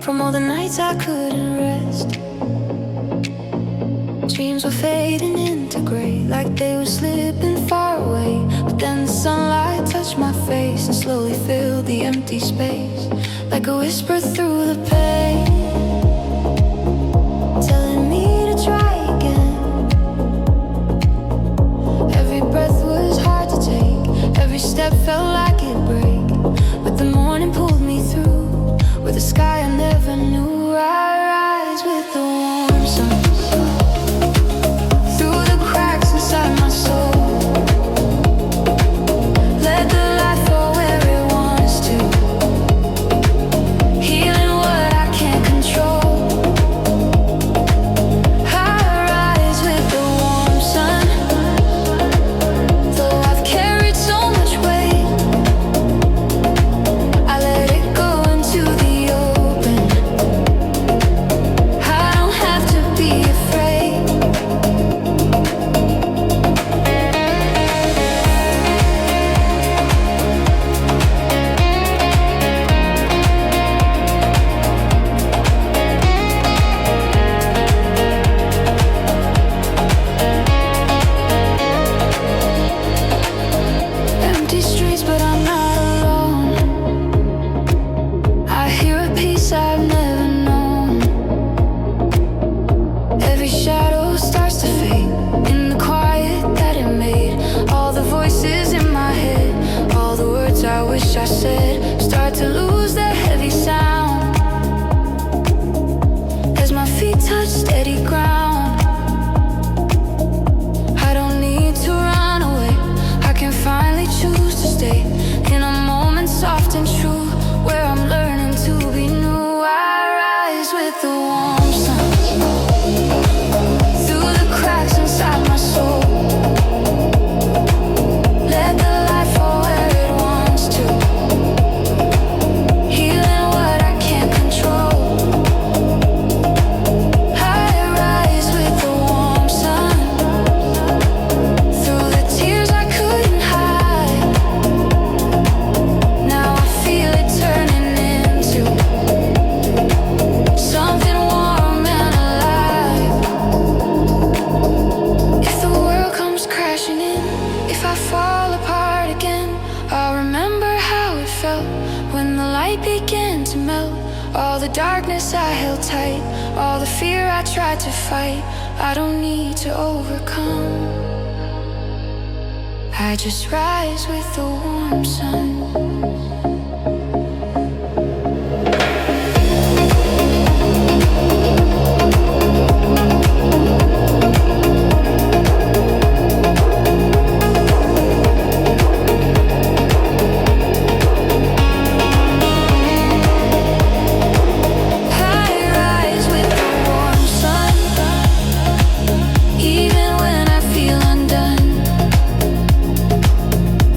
From all the nights I couldn't rest, dreams were fading into gray, like they were slipping far away. But then the sunlight touched my face and slowly filled the empty space, like a whisper through the pain, telling me to try again. Every breath was hard to take, every step felt like it'd break. But the morning pulled me through, with a sky I never knew. I rise with the warm sun through the cracks inside my soul. Let the light fall where it wants to, healing what I can't control. I rise with the warm sun, though I've carried so much weight. I let it go into the open. I don't have to be afraid. Empty streets, but I'm not alone. I hear a peace I've never known. Every shadow starts to fade in the quiet that it made. All the voices in my head, all the words I wish I said, start to lose their heavy sound as my feet touch steady ground. I don't need to run away, I can finally choose to stay in a moment soft and true, where I'm learning to be new. I rise with the warm sun through the cracks inside my soul. Let the light fall where it wants to, healing what I can't control. I rise with the warm sun through the tears I couldn't hide. Now I feel it turning into something warm and alive. If the world comes crashing in, if I fall apart again, I'll remember how it felt when the light began to melt. All the darkness I held tight, all the fear I tried to fight, I don't need to overcome. I just rise with the warm sun. I rise with the warm sun, even when I feel undone.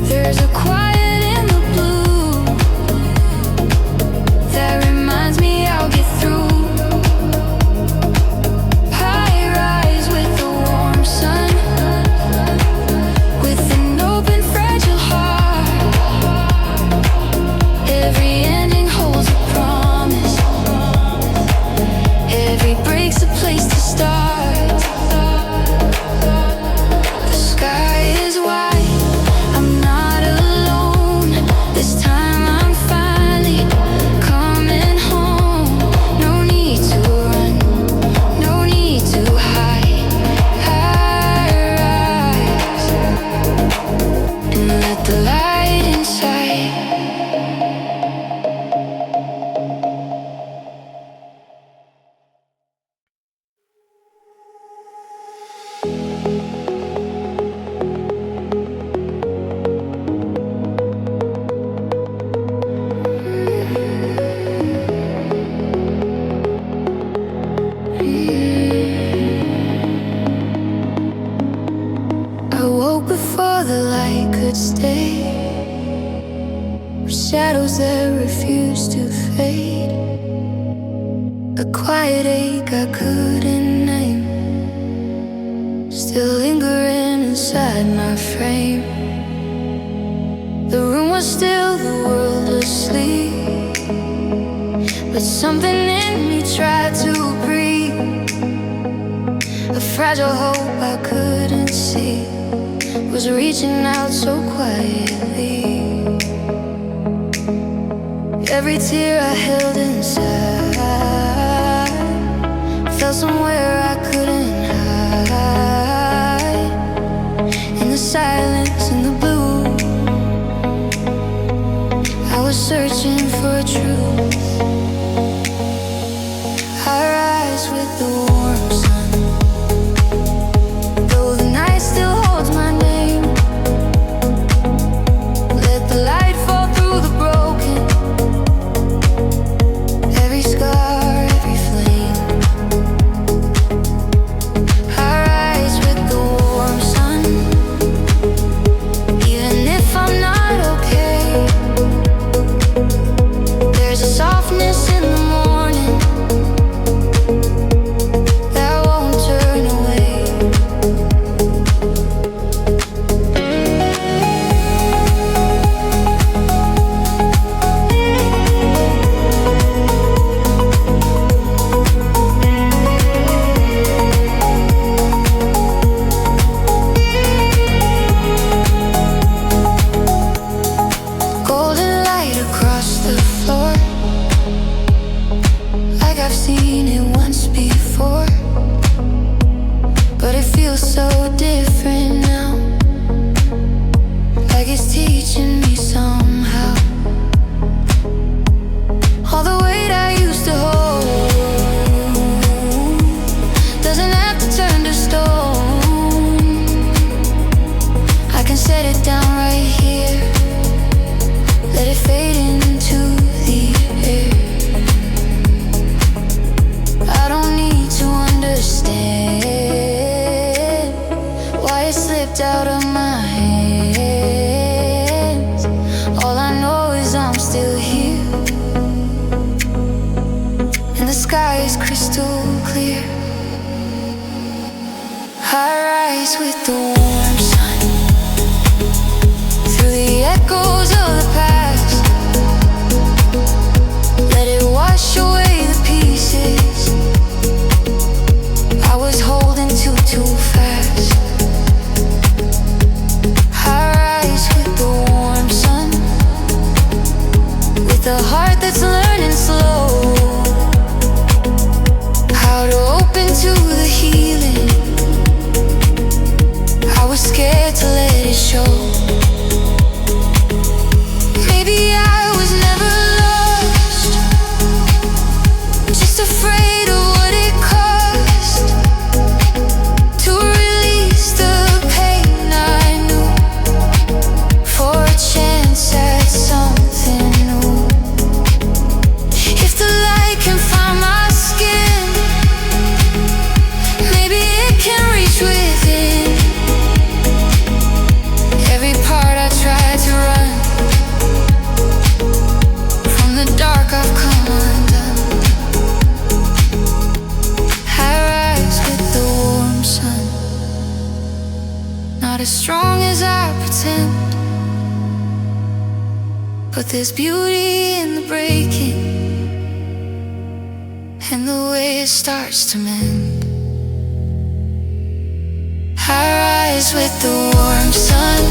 There's a quiet in the blue, shadows that refuse to fade, a quiet ache I couldn't name, still lingering inside my frame. The room was still, the world asleep, but something in me tried to breathe, a fragile hope I couldn't see was reaching out so quietly. Every tear I held inside fell somewhere I couldn't hide. In the silence, in the blue, I was searching for truth. I rise with the warm sun, though the night still holds my name. Let the light fall through the broken, every scar, every flame. I rise with the warm sun, even if I'm not okay. There's a softness in the morning that won't turn away. Golden light across the floor, like I've seen it once before, but it feels so different now, like it's teaching me somehow. All the weight I used to hold doesn't have to turn to stone. I can set it down right here, let it fade into the air. I don't need to understand why it slipped out of my hands. All I know is I'm still here, and the sky is crystal clear. I rise with the warm sun, through the echoes of the past. Let it wash away the pieces I was holding too fast. I rise with the warm sun, with a heart that's learning slow how to open to the healing. I was scared to let it show. Maybe I was never lost, just afraid of what it cost to release the pain I knew, for a chance at something new. If the light can find my skin, maybe it can reach within. Every part I tried to run from the dark, I've come undone. I rise with the warm sun, not as strong as I pretend, but there's beauty in the breaking, and the way it starts to mend. I rise with the warm sun,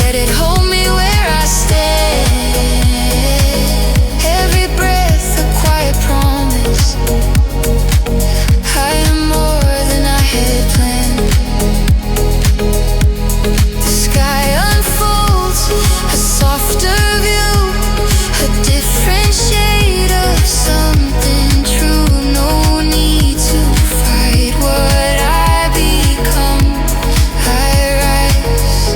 let it hold me where I stand. Every breath a quiet promise, I am more than I had planned. The sky unfolds, a softer view, a different shade of something true. No need to fight what I become. I rise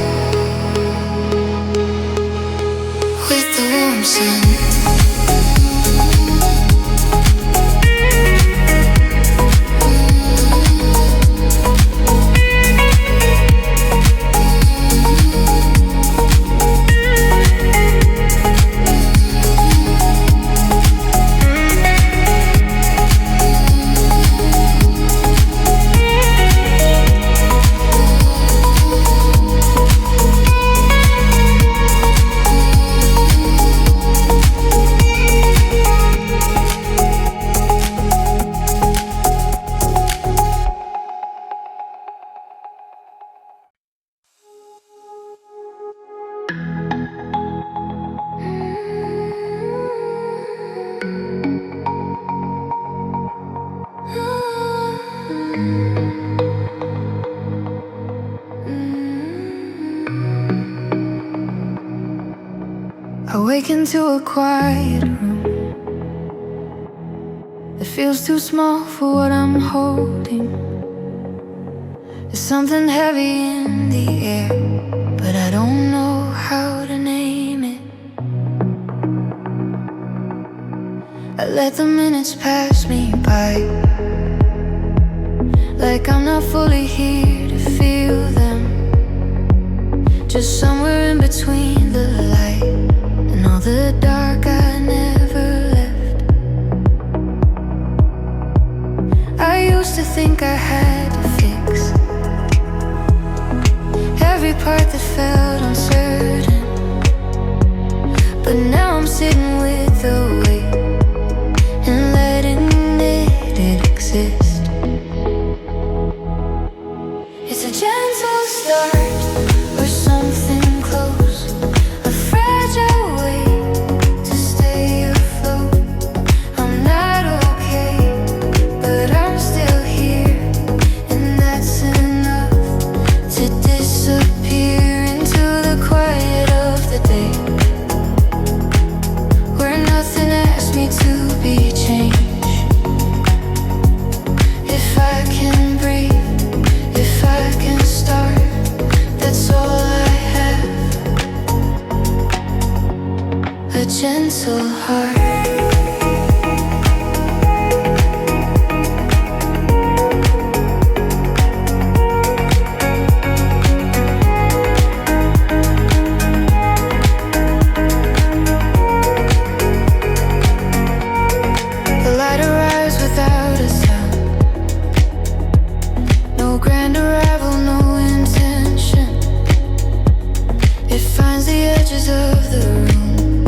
wake into a quiet room. It feels too small for what I'm holding. There's something heavy in the air, but I don't know how to name it. I let the minutes pass me by, like I'm not fully here to feel them. Just somewhere in between the light and all the dark I never left. I used to think I had to fix every part that felt uncertain, but now I'm sitting with the weight and letting it exist. It's a gentle start or something close, a fragile way to stay afloat. I'm not okay, but I'm still here, and that's enough to disappear into the quiet of the day, where nothing asks me to be changed. If I can breathe, if I can start, that's all I have. A gentle heart. The light arrives without a sound. No grand arrival, no intention. It finds the edges of the room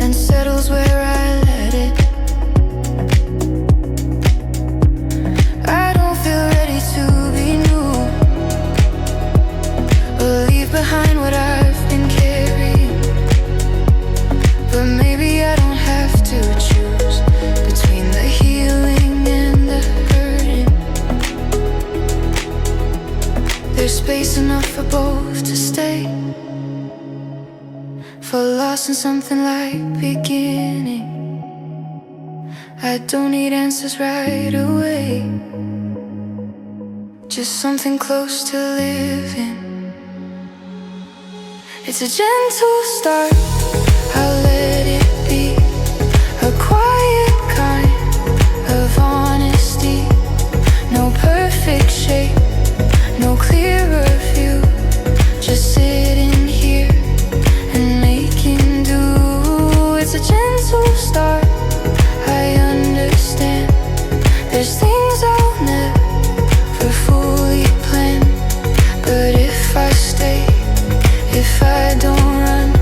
and settles where I let it. I don't feel ready to be new or leave behind what I've been carrying, but maybe I don't have to choose between the healing and the hurting. There's space enough for both to stay, for loss in something like beginning. I don't need answers right away, just something close to living. It's a gentle start, I'll let it be, a quiet kind of honesty. No perfect shape, no clearer view, just sitting here and making do. It's a gentle start, I understand. There's things I'll never fully plan, but if I stay, if I don't run,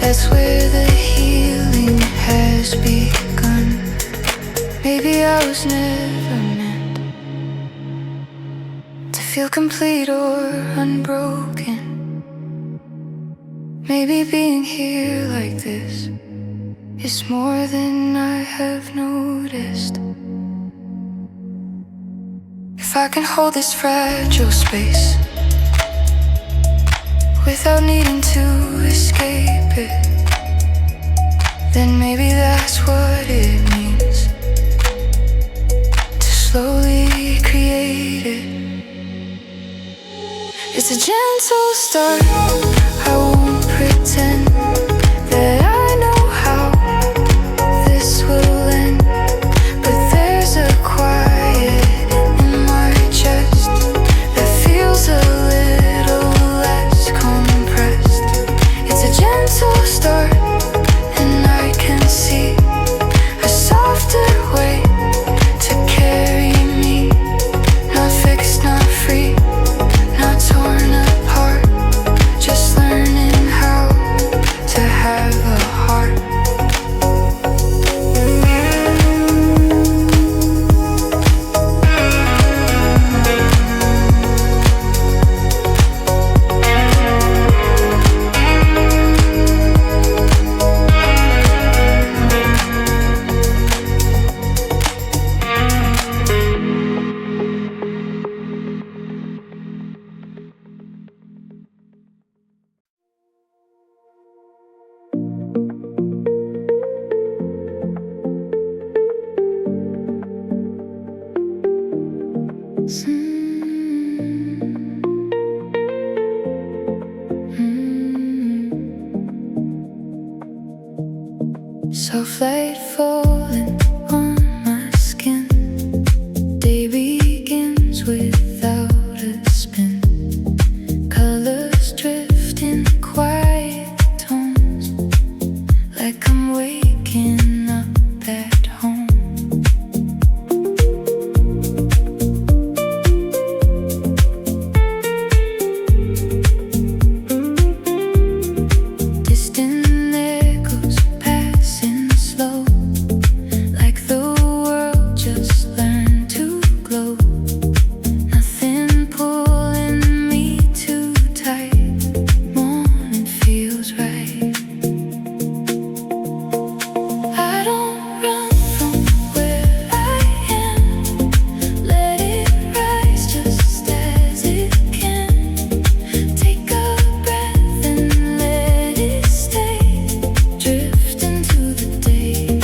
that's where the healing has begun. Maybe I was never meant to feel complete or unbroken. Maybe being here like this is more than I have noticed. If I can hold this fragile space without needing to escape it, then maybe that's what it means to slowly create it. It's a gentle start, I won't pretend that I know how this will end, but there's a quiet in my chest that feels a little less compressed. It's a gentle start, and I can see a softer way to carry me, not fixed, not free, not torn apart, just learning how Snowflake falling on my skin. Day begins without a spin. Colors drift in quiet tones, like I'm waking up at home. Distant echoes passing slow, like the world just learned to glow. Nothing pulling me too tight. Morning feels right. I don't run from where I am. Let it rise just as it can. Take a breath and let it stay. Drift into the day.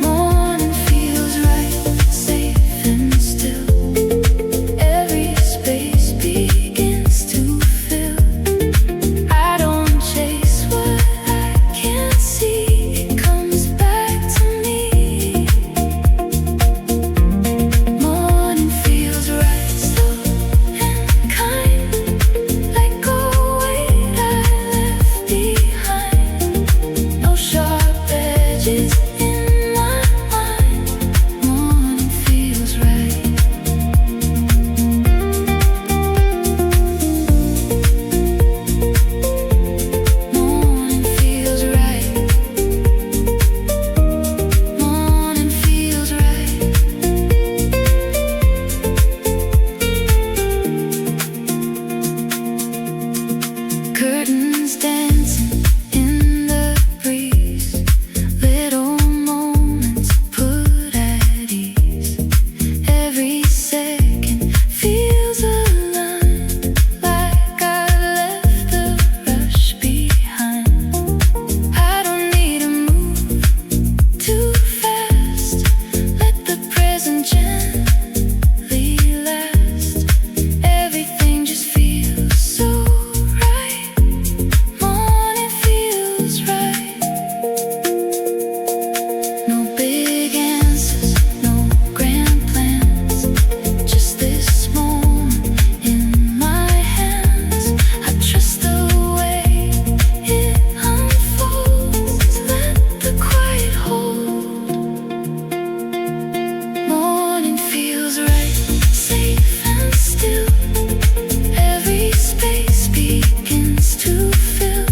Morning feels right, safe and still. Every space begins to fill. I don't chase what I can't see. It comes back to me. Morning feels right, slow and kind, like a weight I left behind. No sharp edges in my mind. Morning feels right. Morning feels right. Morning feels right. Curtains dancing in the breeze. Little moments put at ease. Every second feels aligned, like I left the rush behind. I don't need to move too fast. Let the present gently last. Everything just feels so right. Morning feels right. No big answers, no grand plans. Just this moment in my hands. I trust the way it unfolds. Let the quiet hold. Morning feels right, safe and still. Every space begins to fill.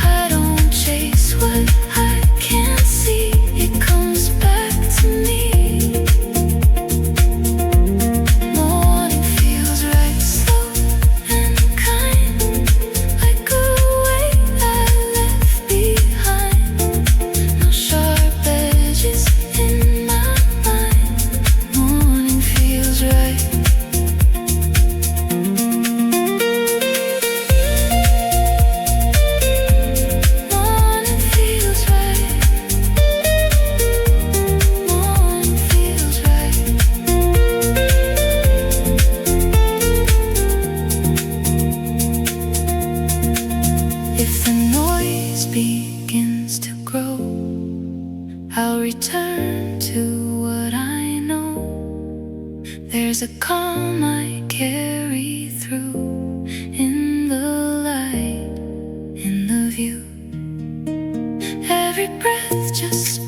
I don't chase what I can't see. It comes back to me. Morning feels right, slow and kind, like a weight I left behind. No sharp edges in my mind. Morning feels right. Morning feels right. Morning feels right. If the noise begins to grow, I'll return to what I know. There's a calm I carry through, in the light, in the view. Every breath just